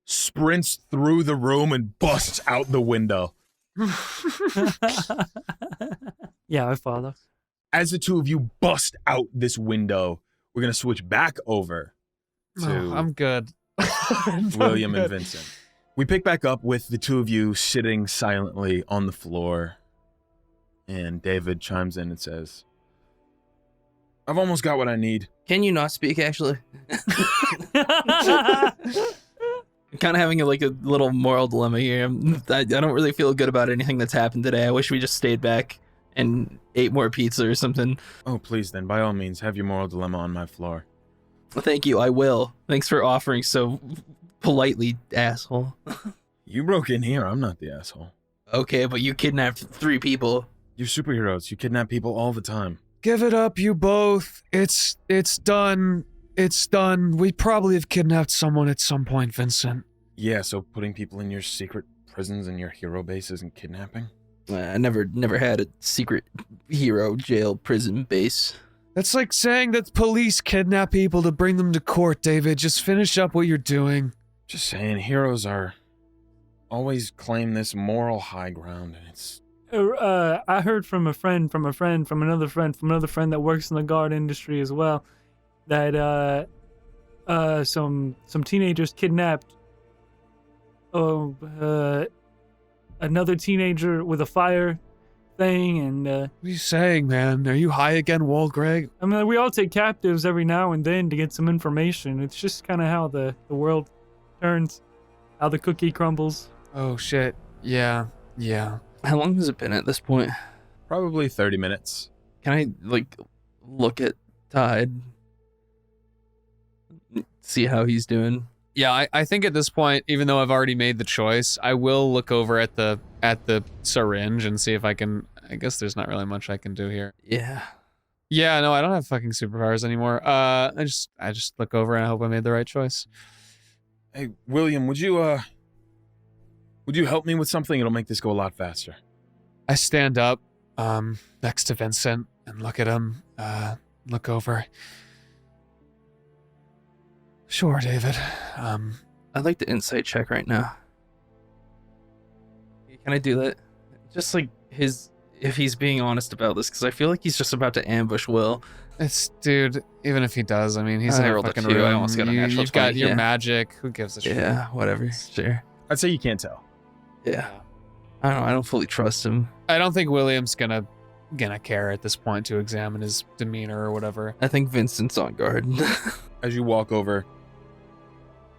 sprints through the room, and busts out the window. Yeah, I follow. As the two of you bust out this window, we're going to switch back over to I'm good. William and Vincent. We pick back up with the two of you sitting silently on the floor, and David chimes in and says, I've almost got what I need. Can you not speak, actually? I'm kind of having a little moral dilemma here. I don't really feel good about anything that's happened today. I wish we just stayed back and ate more pizza or something. Oh, please then, by all means, have your moral dilemma on my floor. Thank you, I will. Thanks for offering so politely, asshole. You broke in here, I'm not the asshole. Okay, but you kidnapped 3 people. You're superheroes, you kidnap people all the time. Give it up, you both. It's done. It's done. We probably have kidnapped someone at some point, Vincent. Yeah, so putting people in your secret prisons and your hero bases and kidnapping? I never had a secret hero jail prison base. That's like saying that police kidnap people to bring them to court, David. Just finish up what you're doing. Just saying, heroes are always claim this moral high ground, and it's... I heard from a friend, from another friend that works in the guard industry as well, that some teenagers kidnapped another teenager with a fire thing, and What are you saying, man? Are you high again, Wall Greg? I mean, we all take captives every now and then to get some information. It's just kind of how the world turns, how the cookie crumbles. Oh shit. Yeah. How long has it been at this point? Probably 30 minutes. Can I, look at Tide? See how he's doing? Yeah, I think at this point, even though I've already made the choice, I will look over at the syringe and see if I can. I guess there's not really much I can do here. Yeah. Yeah, no, I don't have fucking superpowers anymore. I just look over and I hope I made the right choice. Hey, William, would you help me with something? It'll make this go a lot faster. I stand up, next to Vincent and look at him, look over. Sure, David. I'd like to insight check right now. Can I do that? Just if he's being honest about this, because I feel like he's just about to ambush Will. Dude, even if he does, I mean, he's I in a rolled a fucking 2, room. I almost got a natural You've got 20, your yeah. magic. Who gives a shit? Yeah, whatever. Sure. I'd say you can't tell. Yeah. I don't know. I don't fully trust him. I don't think William's gonna care at this point to examine his demeanor or whatever. I think Vincent's on guard. As you walk over,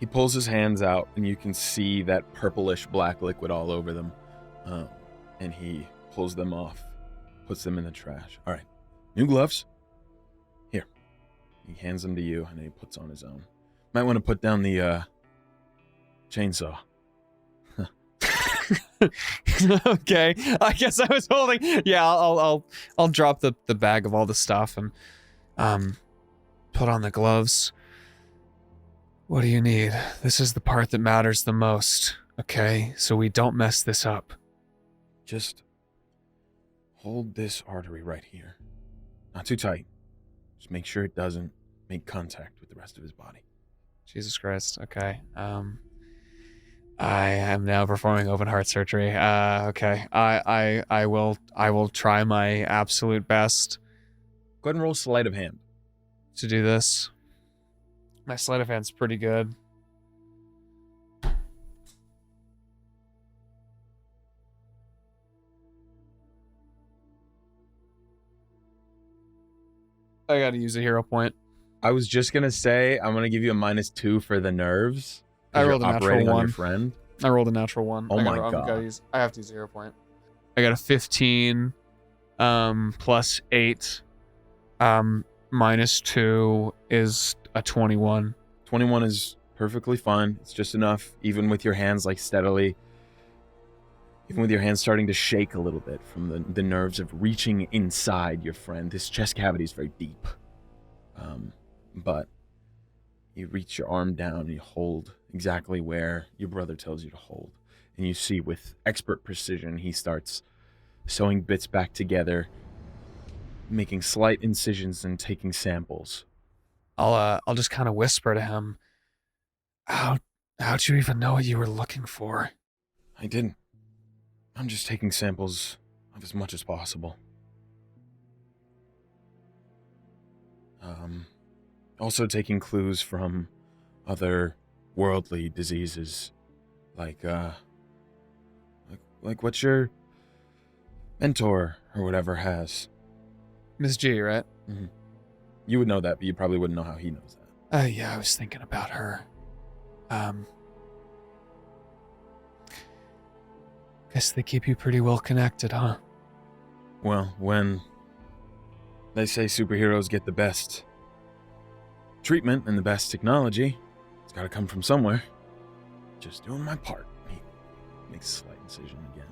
he pulls his hands out, and you can see that purplish black liquid all over them. And he pulls them off, puts them in the trash. All right, new gloves. Here. He hands them to you, and then he puts on his own. Might want to put down the chainsaw. Okay, I guess I was holding. Yeah, I'll drop the bag of all the stuff and put on the gloves. What do you need? This is the part that matters the most. Okay, so we don't mess this up. Just hold this artery right here. Not too tight. Just make sure it doesn't make contact with the rest of his body. Jesus Christ. Okay. I am now performing open heart surgery. Okay. I will try my absolute best Go ahead and roll sleight of hand. to do this. My sleight of hand's pretty good. I gotta use a hero point. I was just gonna say I'm gonna give you a -2 for the nerves. 'Cause I you're rolled a natural operating on 1. your friend. I rolled a natural 1. Oh my I God. have to use a hero point. I got a 15, plus 8, -2 is a 21. 21 is perfectly fine. It's just enough, even with your hands steadily. Even with your hands starting to shake a little bit from the nerves of reaching inside your friend. This chest cavity is very deep. But you reach your arm down and you hold exactly where your brother tells you to hold. And you see with expert precision, he starts sewing bits back together, making slight incisions and taking samples. I'll just kind of whisper to him. How'd you even know what you were looking for? I didn't. I'm just taking samples of as much as possible. Also taking clues from other worldly diseases, like what your mentor or whatever has. Miss G, right? Mhm. You would know that, but you probably wouldn't know how he knows that. Yeah, I was thinking about her. Guess they keep you pretty well connected, huh? Well, when they say superheroes get the best treatment and the best technology, it's got to come from somewhere. Just doing my part. He makes a slight incision again.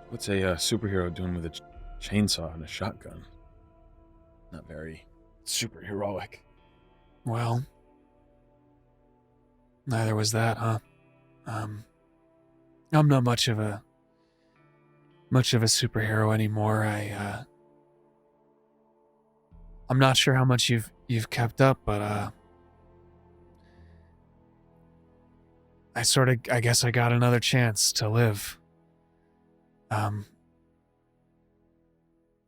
What's a superhero doing with a chainsaw and a shotgun? Not very superheroic. Well, neither was that, huh? I'm not much of a superhero anymore. I'm not sure how much you've kept up, but I guess I got another chance to live.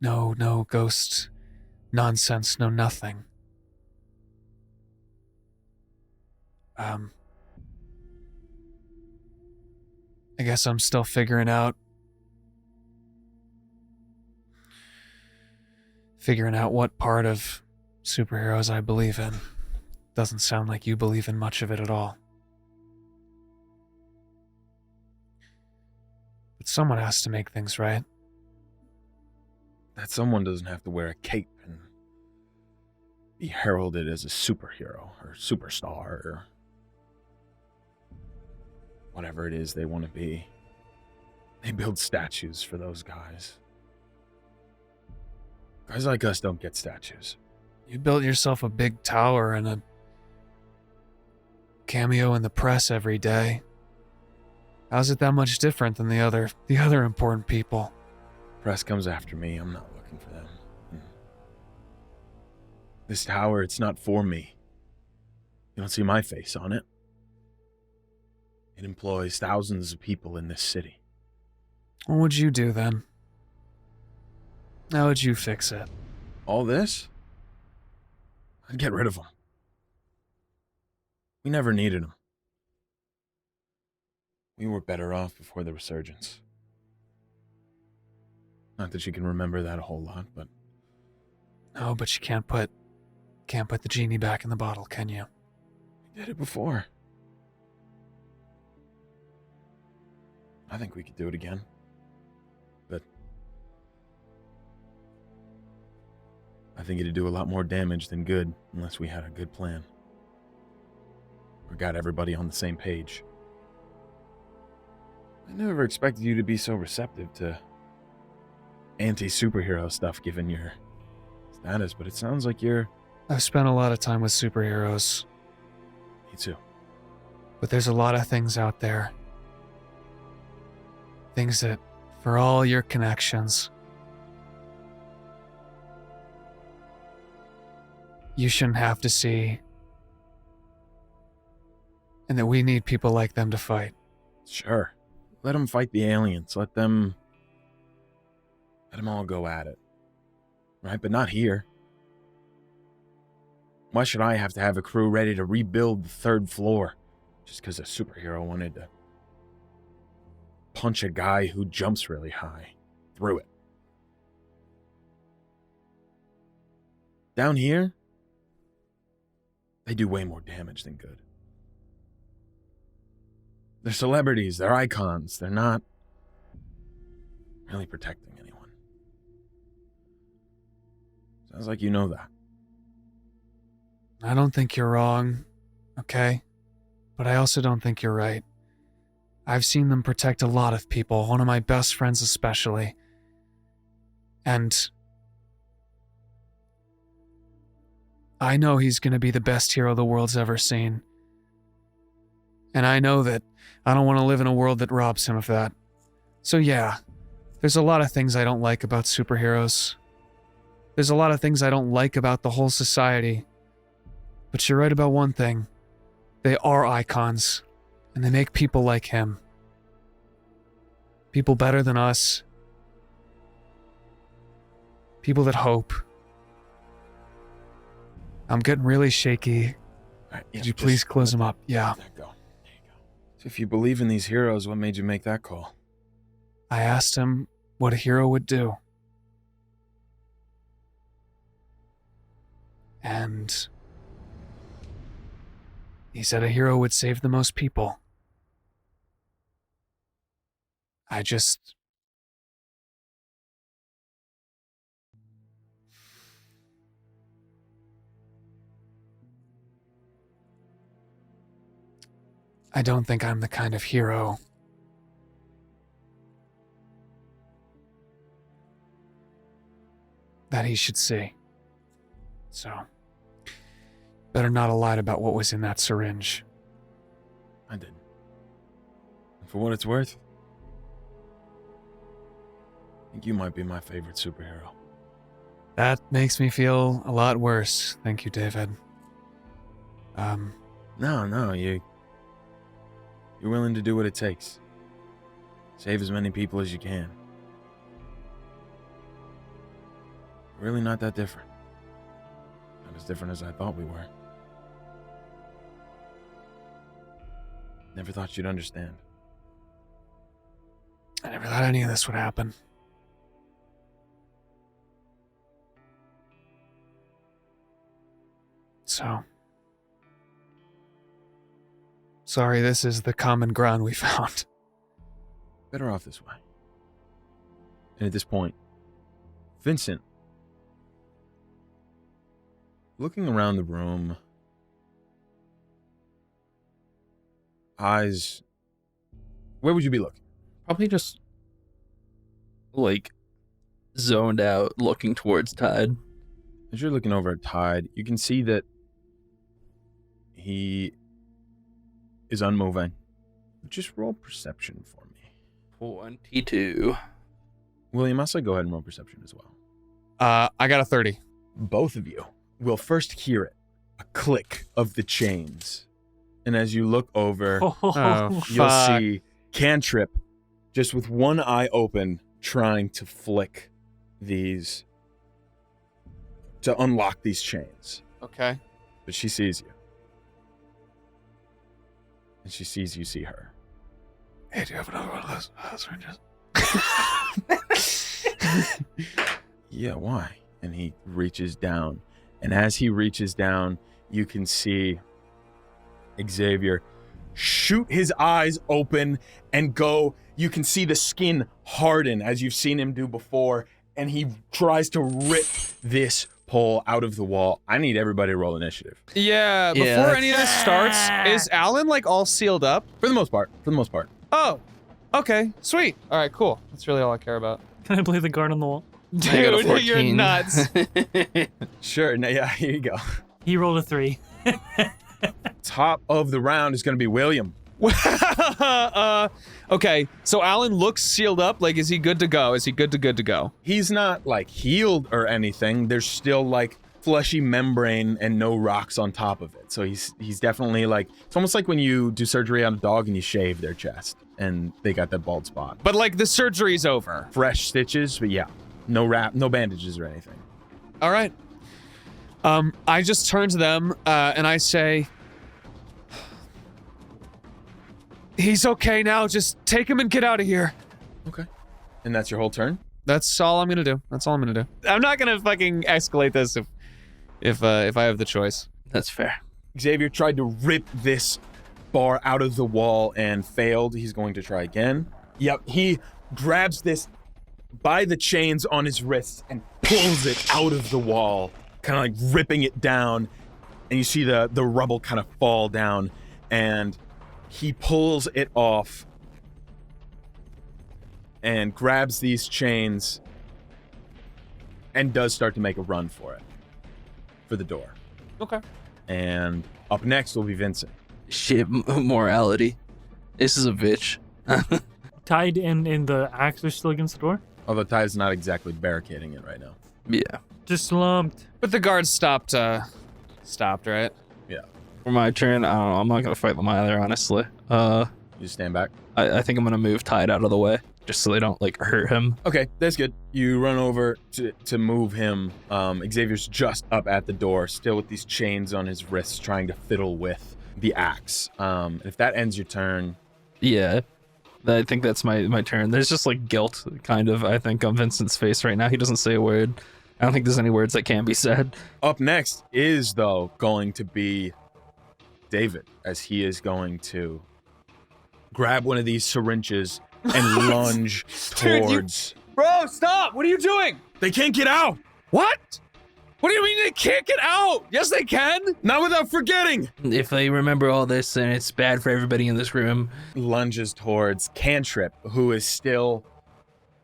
No ghost nonsense, no nothing. I guess I'm still figuring out what part of superheroes I believe in. Doesn't sound like you believe in much of it at all. But someone has to make things right. That someone doesn't have to wear a cape and be heralded as a superhero or superstar or whatever it is they want to be. They build statues for those guys. Guys like us don't get statues. You built yourself a big tower and a cameo in the press every day. How's it that much different than the other important people? Press comes after me. I'm not looking for them. This tower, it's not for me. You don't see my face on it. It employs thousands of people in this city. What would you do then? How would you fix it? All this? I'd get rid of them. We never needed them. We were better off before the resurgence. Not that you can remember that a whole lot, but... No, but you can't put the genie back in the bottle, can you? We did it before. I think we could do it again. But... I think it'd do a lot more damage than good unless we had a good plan. Or got everybody on the same page. I never expected you to be so receptive to anti-superhero stuff given your status, but it sounds like you're... I've spent a lot of time with superheroes, Me too. but there's a lot of things out there. Things that, for all your connections, you shouldn't have to see, and that we need people like them to fight. Sure. Let them fight the aliens. Let them all go at it. Right? But not here. Why should I have to have a crew ready to rebuild the 3rd floor just because a superhero wanted to punch a guy who jumps really high through it? Down here, they do way more damage than good. They're celebrities, they're icons, they're not really protecting anyone. Sounds like you know that. I don't think you're wrong, okay? But I also don't think you're right. I've seen them protect a lot of people, one of my best friends especially. And I know he's going to be the best hero the world's ever seen. And I know that I don't want to live in a world that robs him of that. So yeah, there's a lot of things I don't like about superheroes. There's a lot of things I don't like about the whole society. But you're right about one thing. They are icons, and they make people like him. People better than us. People that hope. I'm getting really shaky. All right, yeah, Could you please close them up? Yeah. There you go. So if you believe in these heroes, what made you make that call? I asked him what a hero would do. And he said a hero would save the most people. I don't think I'm the kind of hero that he should see. So, better not have lied about what was in that syringe. I did. And for what it's worth, I think you might be my favorite superhero. That makes me feel a lot worse. Thank you, David. No, you're willing to do what it takes. Save as many people as you can. Really not that different. Not as different as I thought we were. Never thought you'd understand. I never thought any of this would happen. So, sorry, this is the common ground we found. Better off this way. And at this point, Vyncent, looking around the room, eyes, where would you be looking? Probably just like zoned out, looking towards Tide. As you're looking over at Tide, you can see that he is unmoving. Just roll perception for me. 22. William, I'll say go ahead and roll perception as well. I got a 30. Both of you will first hear it, a click of the chains. And as you look over, you'll see Cantrip just with one eye open trying to flick these, to unlock these chains. Okay. But she sees you. And she sees you see her. Hey, do you have another one of those syringes? Yeah, why? And he reaches down. And as he reaches down, you can see Xavier shoot his eyes open and go. You can see the skin harden as you've seen him do before. And he tries to rip this pole out of the wall. I need everybody to roll initiative. Yeah, before any of this starts, is Alan like all sealed up? For the most part. Oh, okay, sweet. All right, cool. That's really all I care about. Can I play the guard on the wall? I got a Dude, 14. you're nuts. Sure, no, yeah, here you go. He rolled a 3. Top of the round is going to be William. Okay, so Alan looks sealed up. Like, is he good to go? Is he good to go? He's not like healed or anything. There's still like fleshy membrane and no rocks on top of it. So he's definitely like, it's almost like when you do surgery on a dog and you shave their chest and they got that bald spot. But like the surgery's over. Fresh stitches, but yeah, no bandages or anything. All right. I just turn to them and I say, he's okay now. Just take him and get out of here. Okay. And that's your whole turn? That's all I'm gonna do. That's all I'm gonna do. I'm not gonna fucking escalate this if I have the choice. That's fair. Xavier tried to rip this bar out of the wall and failed. He's going to try again. Yep, he grabs this by the chains on his wrists and pulls it out of the wall, kind of like ripping it down. And you see the rubble kind of fall down, and he pulls it off and grabs these chains and does start to make a run for the door. Okay. And up next will be Vyncent. Shit, morality. This is a bitch. Tied in the axe are still against the door? Although Ty's not exactly barricading it right now. Yeah. Just slumped. But the guards stopped, right? Yeah. For my turn, I don't know. I'm not going to fight them either, honestly. You stand back. I think I'm going to move Tide out of the way, just so they don't, like, hurt him. Okay, that's good. You run over to move him. Xavier's just up at the door, still with these chains on his wrists, trying to fiddle with the axe. If that ends your turn... Yeah. I think that's my turn. There's just, like, guilt, kind of, I think, on Vincent's face right now. He doesn't say a word. I don't think there's any words that can be said. Up next is, though, going to be David, as he is going to grab one of these syringes and lunge towards... Bro, stop! What are you doing? They can't get out! What? What do you mean they can't get out? Yes, they can. Not without forgetting! If they remember all this, then it's bad for everybody in this room. Lunges towards Cantrip, who is still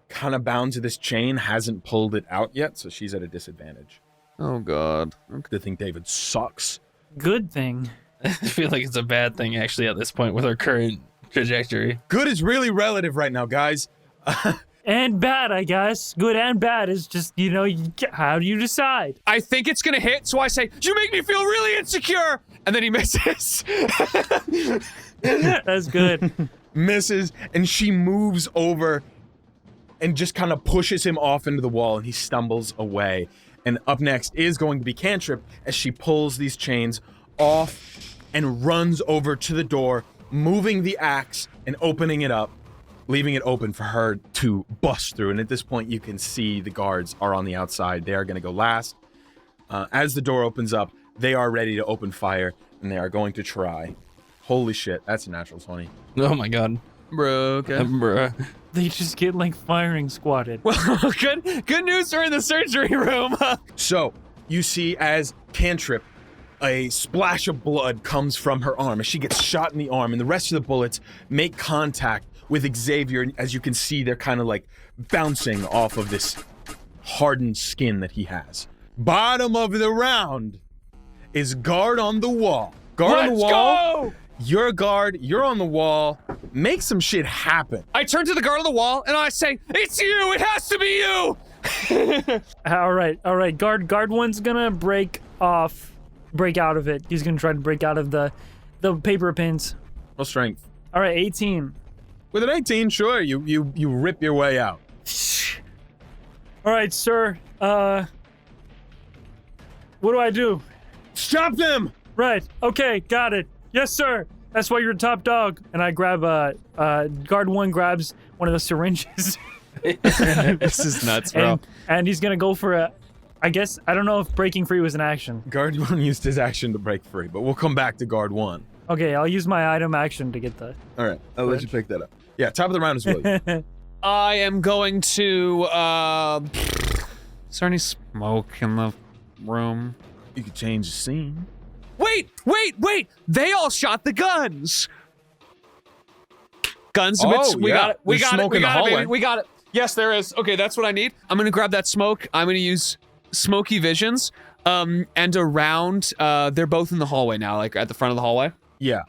kind of bound to this chain, hasn't pulled it out yet, so she's at a disadvantage. Oh, God. I think David sucks. Good thing. I feel like it's a bad thing, actually, at this point with our current trajectory. Good is really relative right now, guys. And bad, I guess. Good and bad is just, how do you decide? I think it's gonna hit, so I say, you make me feel really insecure! And then he misses. That's good. Misses, and she moves over and just kind of pushes him off into the wall, and he stumbles away. And up next is going to be Cantrip, as she pulls these chains off and runs over to the door, moving the axe and opening it up, leaving it open for her to bust through. And at this point, you can see the guards are on the outside. They are going to go last. As the door opens up, they are ready to open fire, and they are going to try. Holy shit, that's a natural 20. Oh my god. Bro, okay. Bruh. They just get firing squatted. Well, good news are in the surgery room. So, you see as Cantrip, a splash of blood comes from her arm as she gets shot in the arm, and the rest of the bullets make contact with Xavier. And as you can see, they're kind of bouncing off of this hardened skin that he has. Bottom of the round is guard on the wall. Guard on the wall. Go! You're a guard. You're on the wall. Make some shit happen. I turn to the guard on the wall and I say, it's you! It has to be you! All right. Guard one's gonna break out of it. He's gonna try to break out of the paper pins. No strength. All right, 18. With an 18, sure, you rip your way out. All right, sir. What do I do? Stop them! Right. Okay, got it. Yes, sir. That's why you're top dog. And I grab guard one grabs one of the syringes. This is nuts, bro. And he's gonna go for I guess I don't know if breaking free was an action. Guard 1 used his action to break free, but we'll come back to guard 1. Okay, I'll use my item action to get the. All right, I'll let you pick that up. Yeah, top of the round is Willie. I am going to, is there any smoke in the room? You could change the scene. Wait! They all shot the guns! Guns, Oh, we yeah. got it. We There's got it. smoke We in the got it, hallway. baby. We got it. Yes, there is. Okay, that's what I need. I'm gonna grab that smoke. I'm gonna use smoky visions. And around, they're both in the hallway now, at the front of the hallway. Yeah.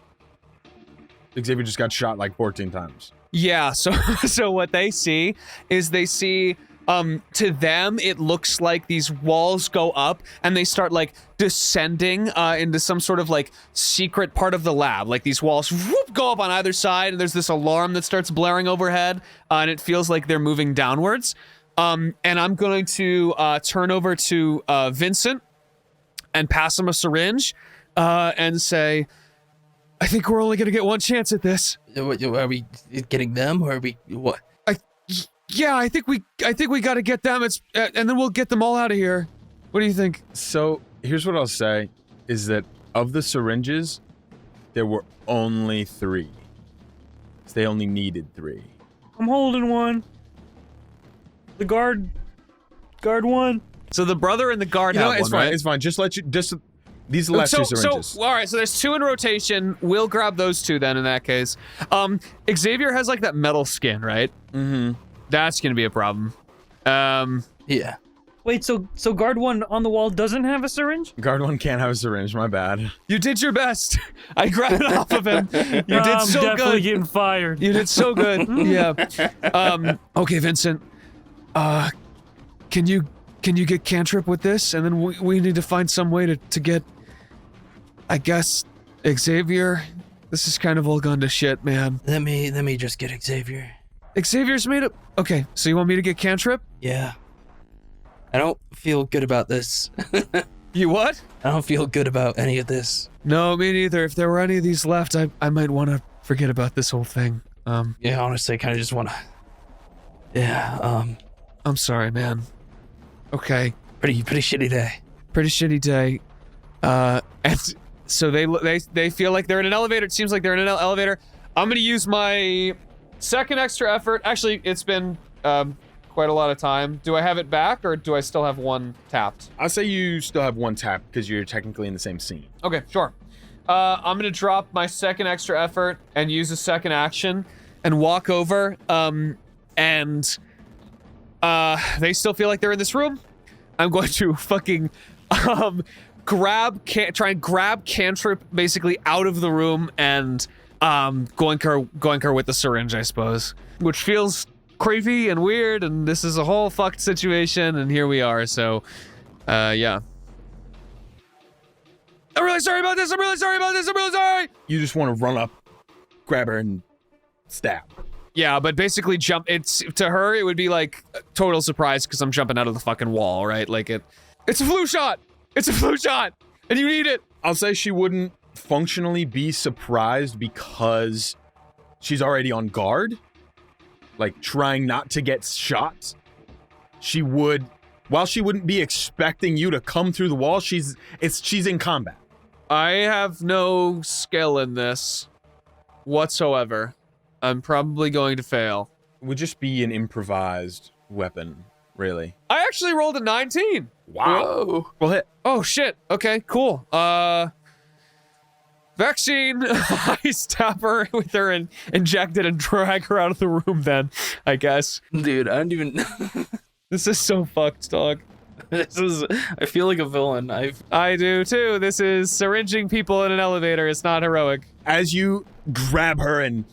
Xavier just got shot 14 times. Yeah, so what they see is to them it looks like these walls go up and they start descending into some sort of secret part of the lab. These walls whoop, go up on either side, and there's this alarm that starts blaring overhead, and it feels like they're moving downwards. And I'm going to turn over to Vyncent and pass him a syringe and say, I think we're only going to get one chance at this. Are we getting them, or are we what? Yeah, I think we got to get them. And then we'll get them all out of here. What do you think? So here's what I'll say, is that of the syringes, there were only 3. So they only needed 3. I'm holding one. The guard one. So the brother and the guard have It's one, fine. right? It's fine. These are the last 2 syringes. So, all right, so there's 2 in rotation. We'll grab those 2 then in that case. Xavier has that metal skin, right? Mm-hmm. That's going to be a problem. Yeah. Wait, so guard one on the wall doesn't have a syringe? Guard 1 can't have a syringe, my bad. You did your best. I grabbed it off of him. You did I'm so definitely good. getting fired. You did so good. Yeah. Okay, Vyncent. Can you get Cantrip with this? And then we need to find some way to get, I guess, Xavier. This is kind of all gone to shit, man. Let me just get Xavier. Xavier's made up. Okay, so you want me to get Cantrip? Yeah. I don't feel good about this. You what? I don't feel good about any of this. No, me neither. If there were any of these left, I might want to forget about this whole thing. Yeah, honestly, I kind of just want to. Yeah. I'm sorry, man. Okay. Pretty shitty day. Pretty shitty day. And so they feel like they're in an elevator. It seems like they're in an elevator. I'm gonna use my second extra effort. Actually, it's been quite a lot of time. Do I have it back, or do I still have one tapped? I'll say you still have one tap because you're technically in the same scene. Okay, sure. I'm gonna drop my second extra effort and use a second action and walk over. And they still feel like they're in this room. I'm going to fucking try and grab Cantrip basically out of the room and goink her with the syringe, I suppose, which feels creepy and weird, and this is a whole fucked situation, and here we are. So yeah, I'm really sorry about this. I'm really sorry. You just want to run up, grab her, and stab. Yeah, but basically it's to her it would be like a total surprise because I'm jumping out of the fucking wall, right? Like it's a flu shot. It's a flu shot, and you need it. I'll say she wouldn't functionally be surprised because she's already on guard, like trying not to get shot. While she wouldn't be expecting you to come through the wall, she's in combat. I have no skill in this whatsoever. I'm probably going to fail. It would just be an improvised weapon, really. I actually rolled a 19. Wow. Whoa. Well hit. Oh shit. Okay, cool. Vaccine. I stab her with her and inject it and drag her out of the room then, I guess. Dude, I don't even... This is so fucked, dog. I feel like a villain. I do too. This is syringing people in an elevator. It's not heroic. As you grab her and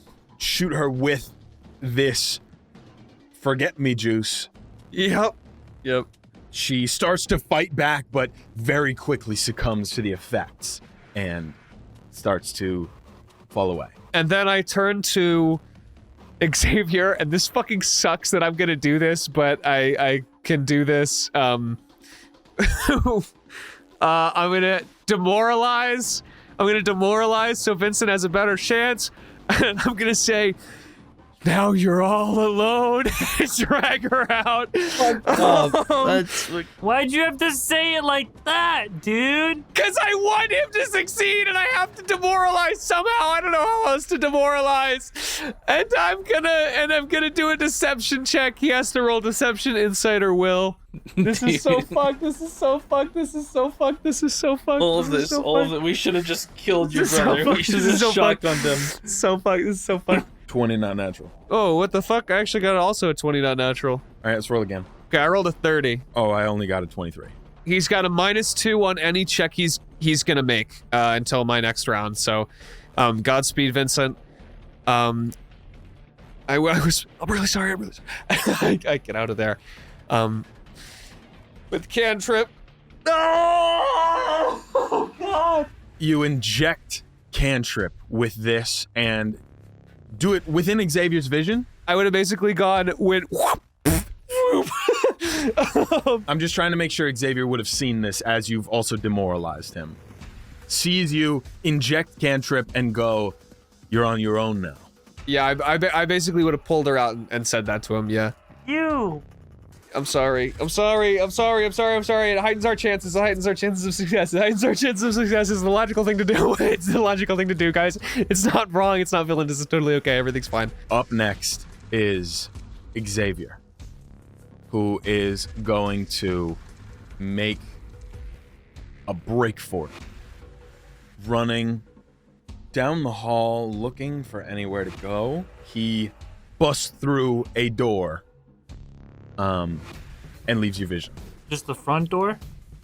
shoot her with this forget-me juice, Yep. she starts to fight back, but very quickly succumbs to the effects and starts to fall away. And then I turn to Xavier, and this fucking sucks that I'm gonna do this, but I can do this. I'm gonna demoralize. So Vincent has a better chance. And I'm gonna say, now you're all alone. Drag her out. That's like... Why'd you have to say it like that, dude? Because I want him to succeed and I have to demoralize somehow. I don't know how else to demoralize. And I'm gonna do a deception check. He has to roll deception, insight, or will. This is so fucked. All of it. We should have just killed your brother. We should have just shotgunned him. This is so fucked. 20 not natural. Oh, what the fuck? I actually got also a 20 not natural. All right, let's roll again. Okay, I rolled a 30. Oh, I only got a 23. He's got a -2 on any check he's gonna make until my next round. So, Godspeed, Vincent. I'm really sorry. I get out of there. With Cantrip. Oh God! You inject Cantrip with this and do it within Xavier's vision. I would have basically went. I'm just trying to make sure Xavier would have seen this as you've also demoralized him. Sees you inject Cantrip and go, "You're on your own now." Yeah, I basically would have pulled her out and said that to him. Yeah. You. I'm sorry. It heightens our chances. Of success. It's the logical thing to do. It's the logical thing to do, guys. It's not wrong. It's not villainous. It's totally okay. Everything's fine. Up next is Xavier, who is going to make a break for it. Running down the hall, looking for anywhere to go. He busts through a door. And leaves your vision. Just the front door?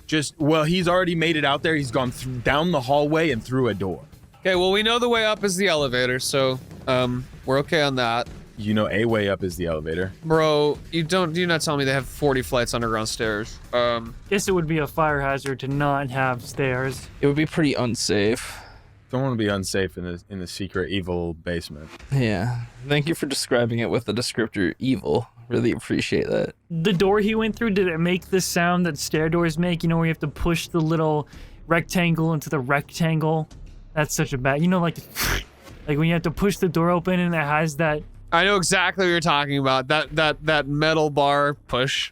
He's already made it out there. He's gone down the hallway and through a door. Okay, well, we know the way up is the elevator, so, we're okay on that. You know a way up is the elevator. Bro, do you not tell me they have 40 flights underground stairs? Guess it would be a fire hazard to not have stairs. It would be pretty unsafe. Don't want to be unsafe in the secret evil basement. Yeah. Thank you for describing it with the descriptor evil. Really appreciate that. The door he went through, did it make the sound that stair doors make? You know, where you have to push the little rectangle into the rectangle? That's such a bad... You know, like when you have to push the door open and it has that... I know exactly what you're talking about. That metal bar push.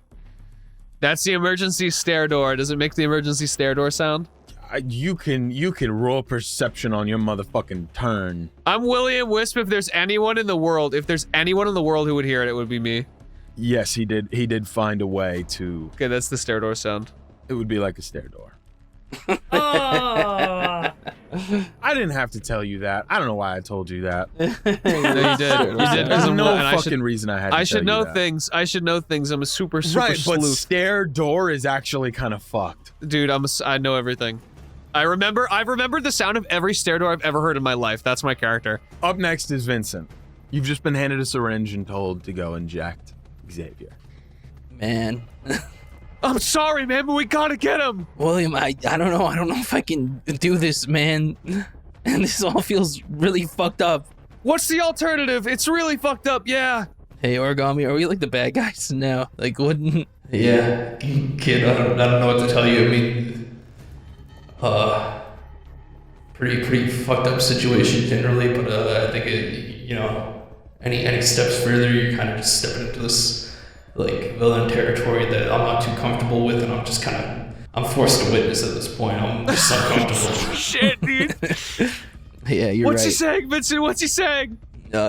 That's the emergency stair door. Does it make the emergency stair door sound? You can roll perception on your motherfucking turn. I'm William Wisp. If there's anyone in the world who would hear it, it would be me. Yes, he did find a way to. Okay, that's the stair door sound. It would be like a stair door. Oh. I didn't have to tell you that. I don't know why I told you that. No, you did. You did. There's no And fucking reason I had to I should tell know you that. things. I should know things. I'm a super Right, but sleuth. stair door is actually kind of fucked. Dude, I know everything. I've remembered the sound of every stair door I've ever heard in my life. That's my character. Up next is Vincent. You've just been handed a syringe and told to go inject Xavier. Man. I'm sorry, man, but we gotta get him. William, I don't know. I don't know if I can do this, man. And this all feels really fucked up. What's the alternative? It's really fucked up, yeah. Hey, Origami, are we like the bad guys now? Like, wouldn't... Yeah, kid, I don't know what to tell you. I mean, pretty fucked up situation generally, but I think any steps further, you're kind of just stepping into this like villain territory that I'm not too comfortable with, and I'm forced to witness at this point. I'm just uncomfortable. Shit, dude. Yeah, you're What's right. he saying, Vincent? What's he saying?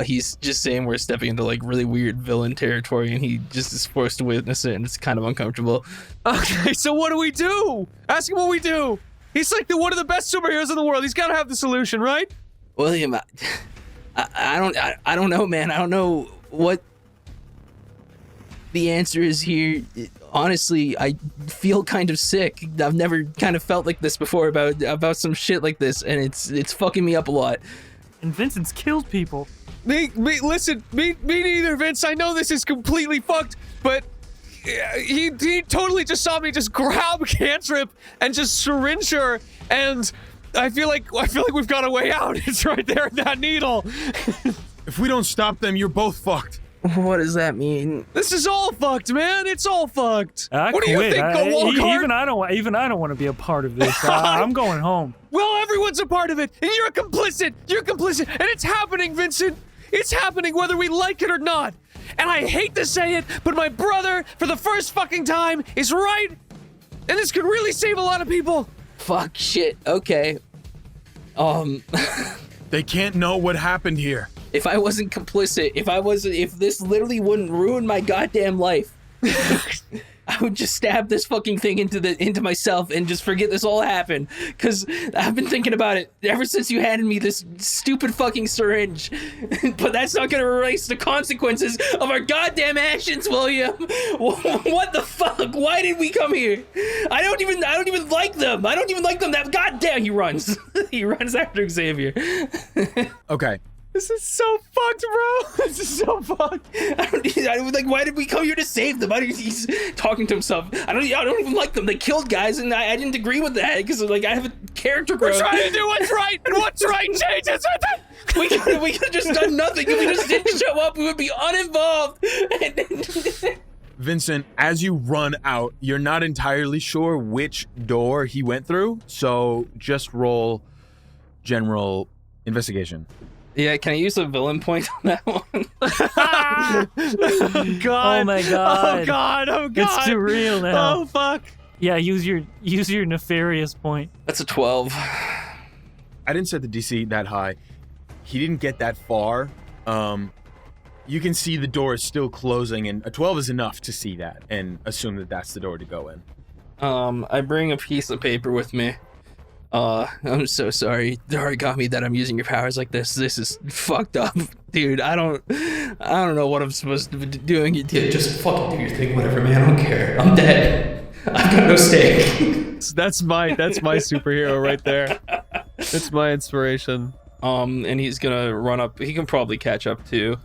He's just saying we're stepping into like really weird villain territory, and he just is forced to witness it, and it's kind of uncomfortable. Okay, so what do we do? Ask him what we do. He's like one of the best superheroes in the world. He's got to have the solution, right? William, I don't know, man. I don't know what the answer is here. Honestly, I feel kind of sick. I've never kind of felt like this before about some shit like this, and it's fucking me up a lot. And Vincent's killed people. Me neither, Vince. I know this is completely fucked, but he totally just saw me just grab Cantrip and just syringe her, and I feel like we've got a way out. It's right there in that needle. If we don't stop them, you're both fucked. What does that mean? This is all fucked, man. It's all fucked. What do you quit. think? Go walk hard? Even I don't want to be a part of this. I'm going home. Well, everyone's a part of it, and you're complicit. You're complicit, and it's happening, Vincent. It's happening whether we like it or not. And I hate to say it, but my brother, for the first fucking time, is right. And this could really save a lot of people. Fuck, shit, okay. They can't know what happened here. If I wasn't complicit, if this literally wouldn't ruin my goddamn life, I would just stab this fucking thing into myself and just forget this all happened. Cause I've been thinking about it ever since you handed me this stupid fucking syringe. But that's not gonna erase the consequences of our goddamn actions, William. What the fuck? Why did we come here? I don't even like them. I don't even like them. That goddamn he runs. He runs after Xavier. Okay. This is so fucked, bro. This is so fucked. I don't like. Why did we come here to save them? He's talking to himself. I don't even like them. They killed guys, and I didn't agree with that because like I have a character growth. We're trying to do what's right, and what's right changes with it. We could just done nothing. If we just didn't show up, we would be uninvolved. Vincent, as you run out, you're not entirely sure which door he went through, so just roll general investigation. Yeah, can I use a villain point on that one? Oh God! Oh my God! Oh God! Oh God! It's too real now. Oh fuck! Yeah, use your nefarious point. That's a 12. I didn't set the DC that high. He didn't get that far. You can see the door is still closing, and a 12 is enough to see that and assume that that's the door to go in. I bring a piece of paper with me. I'm so sorry, Origami, that I'm using your powers like this. This is fucked up, dude. I don't know what I'm supposed to be doing. Yeah, just fucking do your thing, whatever, man. I don't care. I'm dead. I've got no stake. That's my superhero right there. That's my inspiration. And he's gonna run up. He can probably catch up to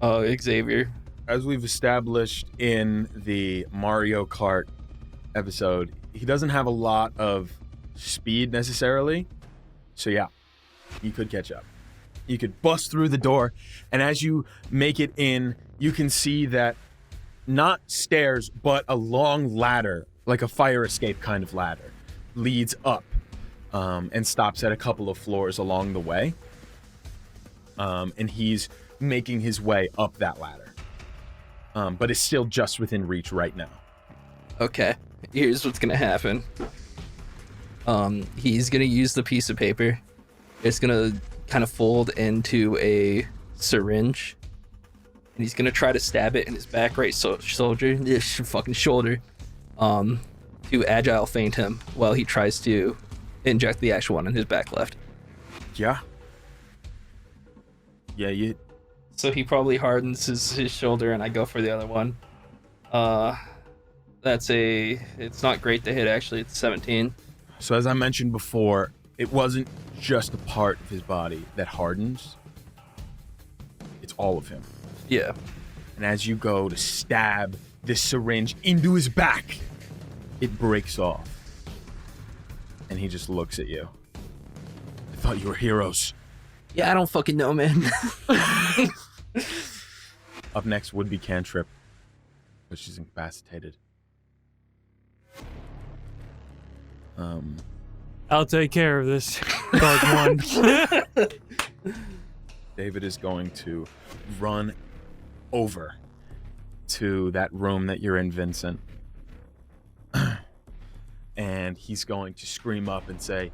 Xavier. As we've established in the Mario Kart episode, he doesn't have a lot of speed necessarily, so yeah, you could catch up. You could bust through the door, and as you make it in, you can see that not stairs, but a long ladder, like a fire escape kind of ladder, leads up and stops at a couple of floors along the way. And he's making his way up that ladder, but is still just within reach right now. Okay, here's what's gonna happen. He's gonna use the piece of paper. It's gonna kind of fold into a syringe, and he's gonna try to stab it in his back right shoulder, to agile feint him while he tries to inject the actual one in his back left. Yeah. Yeah, you. So he probably hardens his shoulder, and I go for the other one. It's not great to hit, actually. It's 17. So as I mentioned before, it wasn't just a part of his body that hardens. It's all of him. Yeah. And as you go to stab this syringe into his back, it breaks off. And he just looks at you. I thought you were heroes. Yeah, I don't fucking know, man. Up next would be Cantrip, but she's incapacitated. I'll take care of this. Guard 1. David is going to run over to that room that you're in, Vincent. And he's going to scream up and say,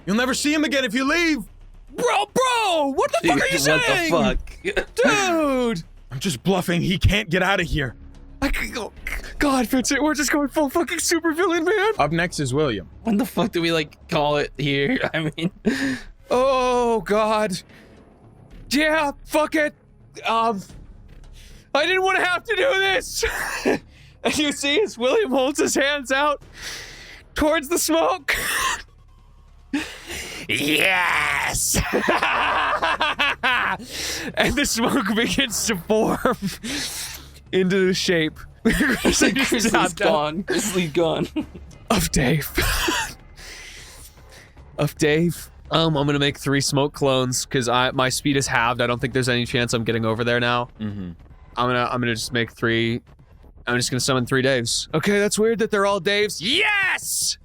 "You'll never see him again if you leave!" Bro, what the fuck are you saying? What the fuck? Dude! I'm just bluffing. He can't get out of here. I could go. God, Vincent, we're just going full fucking supervillain, man. Up next is William. When the fuck do we, like, call it here? I mean... Oh, God. Yeah, fuck it. I didn't want to have to do this. And you see as William holds his hands out towards the smoke. Yes! And the smoke begins to form into the shape. Grizzly's gone. Grizzly's gone. Of Dave. Of Dave. I'm gonna make 3 smoke clones because my speed is halved. I don't think there's any chance I'm getting over there now. Mm-hmm. I'm gonna just make 3. I'm just gonna summon 3 Daves. Okay, that's weird that they're all Daves. Yes!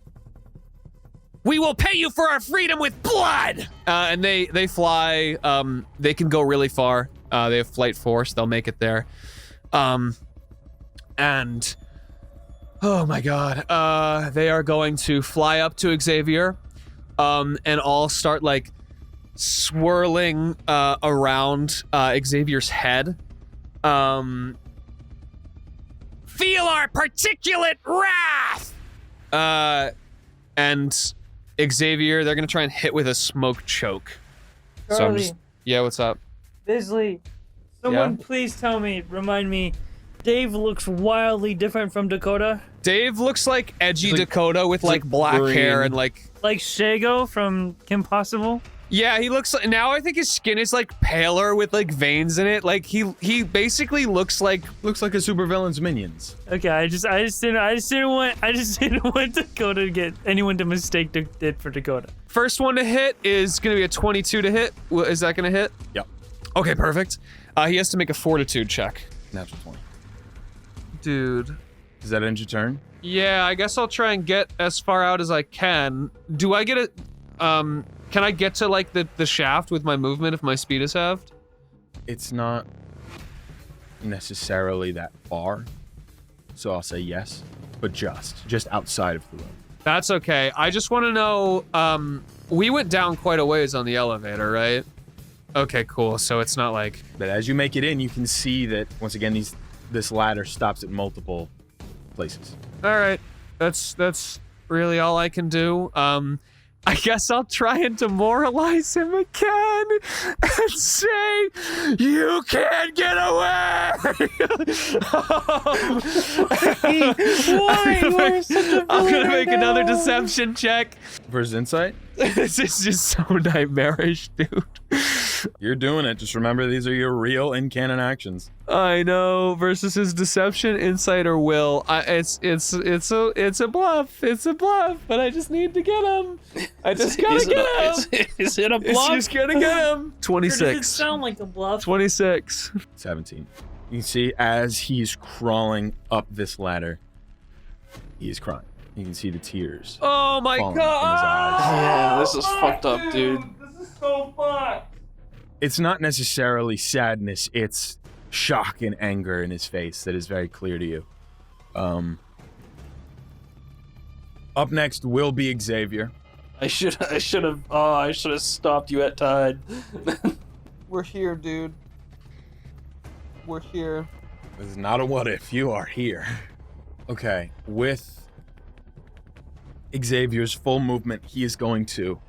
We will pay you for our freedom with blood! And they fly, they can go really far. They have flight force, they'll make it there. And, oh my God, they are going to fly up to Xavier, and all start like swirling, around, Xavier's head. Feel our particulate wrath! And Xavier, they're gonna try and hit with a smoke choke. So I'm just, yeah, what's up? Bizly, someone please tell me, remind me, Dave looks wildly different from Dakota. Dave looks like edgy Dakota with like black green hair and like Shago from Kim Possible. Yeah, he looks like, now I think his skin is like paler with like veins in it. Like he basically looks like a supervillain's minions. Okay, I just didn't want Dakota to get anyone to mistake it for Dakota. first one to hit is gonna be a 22 to hit. Is that gonna hit? Yep. Okay, perfect. He has to make a fortitude check. Natural 20. Dude. Does that end your turn? Yeah, I guess I'll try and get as far out as I can. Do I get it? Can I get to like the shaft with my movement if my speed is halved? It's not necessarily that far, so I'll say yes, but just outside of the room. That's okay. I just want to know, we went down quite a ways on the elevator, right? Okay, cool. So it's not like... But as you make it in, you can see that, once again, this ladder stops at multiple places. All right. That's really all I can do. I guess I'll try and demoralize him again and say, "You can't get away!" Why? You're such a I'm gonna villain make right another now. deception check. For his insight, This is just so nightmarish, dude. you're doing it. Just remember, these are your real in-canon actions. I know. Versus his deception, insight, or will. It's a bluff. It's a bluff. But I just need to get him. I just gotta get him. Is it a It's bluff? just gonna get him. Or does it 26. sound like a bluff? 26. 17. You can see as he's crawling up this ladder, he is crying. You can see the tears. Oh my falling god. from his eyes. Yeah, this is fucked up, dude. This is so fucked. It's not necessarily sadness, it's shock and anger in his face that is very clear to you. Up next will be Xavier. I should have stopped you at Tide. We're here, dude. We're here. This is not a what if, you are here. Okay, with Xavier's full movement, he is going to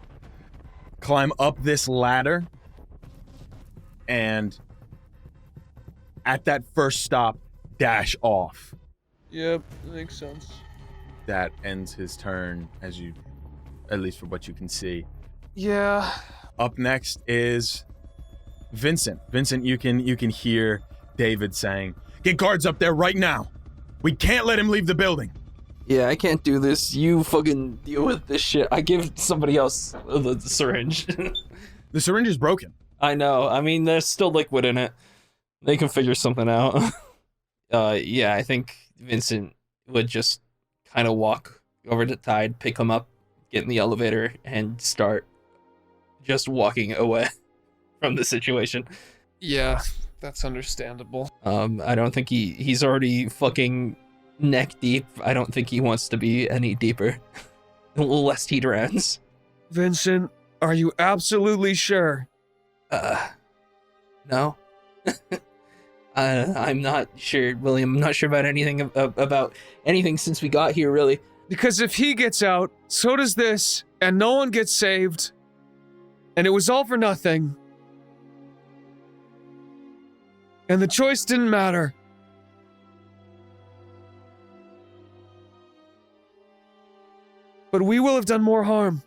climb up this ladder and at that first stop, dash off. Yep, that makes sense. That ends his turn, as you, at least for what you can see. Yeah. Up next is Vyncent. Vyncent, you can hear David saying, "Get guards up there right now. We can't let him leave the building." Yeah, I can't do this. You fucking deal with this shit. I give somebody else the syringe. The syringe is broken. I know. I mean, there's still liquid in it. They can figure something out. Yeah, I think Vyncent would just kind of walk over to Tide, pick him up, get in the elevator, and start just walking away from the situation. Yeah, that's understandable. I don't think he's already fucking neck deep. I don't think he wants to be any deeper. Lest he drowns. Vyncent, are you absolutely sure? No. I'm not sure, William. I'm not sure about anything about anything since we got here, really. Because if he gets out, so does this, and no one gets saved. And it was all for nothing. And the choice didn't matter. But we will have done more harm.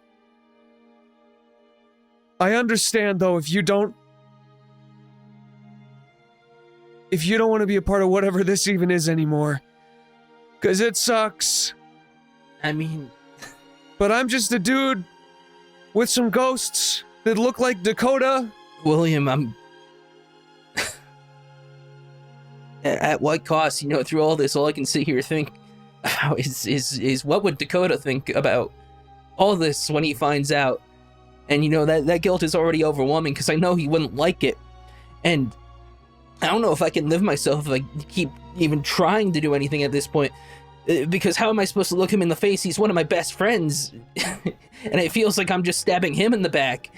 I understand, though, if you don't want to be a part of whatever this even is anymore. 'Cause it sucks. I mean... But I'm just a dude with some ghosts that look like Dakota. William, I'm... At what cost? You know, through all this, all I can sit here think about is what would Dakota think about all this when he finds out? And, you know, that guilt is already overwhelming because I know he wouldn't like it. And I don't know if I can live myself if I keep even trying to do anything at this point. Because how am I supposed to look him in the face? He's one of my best friends. And it feels like I'm just stabbing him in the back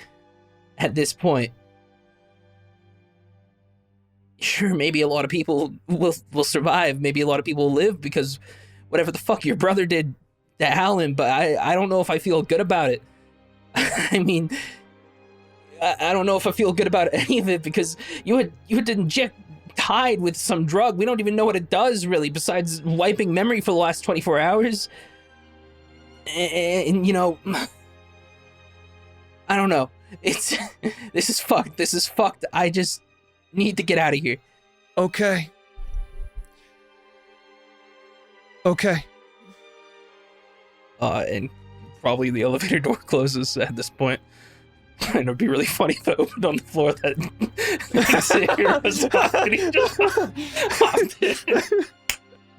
at this point. Sure, maybe a lot of people will survive. Maybe a lot of people will live because whatever the fuck your brother did to Alan, but I don't know if I feel good about it. I mean, I don't know if I feel good about any of it because you had to inject Tide with some drug. We don't even know what it does really besides wiping memory for the last 24 hours. And you know, I don't know. This is fucked. This is fucked. I just need to get out of here. Okay. And probably the elevator door closes at this point. And it'd be really funny if it opened on the floor that Xavier was on and he just hopped in.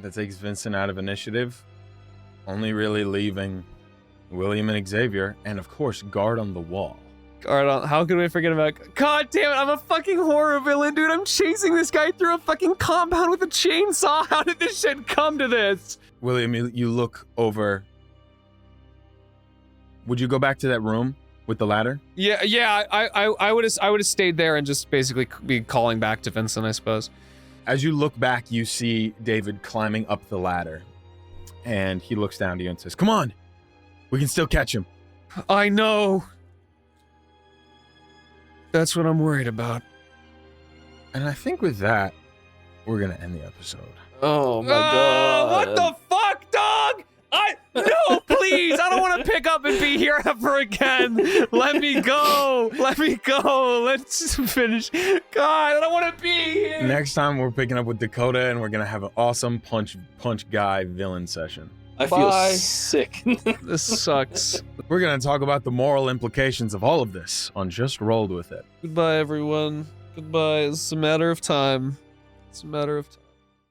That takes Vyncent out of initiative, only really leaving William and Xavier, and of course, guard on the wall. Guard on. How could we forget about? God damn it! I'm a fucking horror villain, dude. I'm chasing this guy through a fucking compound with a chainsaw. How did this shit come to this? William, you look over. Would you go back to that room with the ladder? Yeah. I would have stayed there and just basically be calling back to Vincent, I suppose. As you look back, you see David climbing up the ladder, and he looks down to you and says, "Come on, we can still catch him." I know. That's what I'm worried about. And I think with that, we're gonna end the episode. Oh my god. What the fuck, dog? No, please. I don't want to pick up and be here ever again. Let me go. Let's finish. God, I don't want to be here. Next time, we're picking up with Dakota, and we're gonna have an awesome punch guy villain session. I feel sick. This sucks. We're gonna talk about the moral implications of all of this on Just Rolled With It. Goodbye, everyone. Goodbye. It's a matter of time.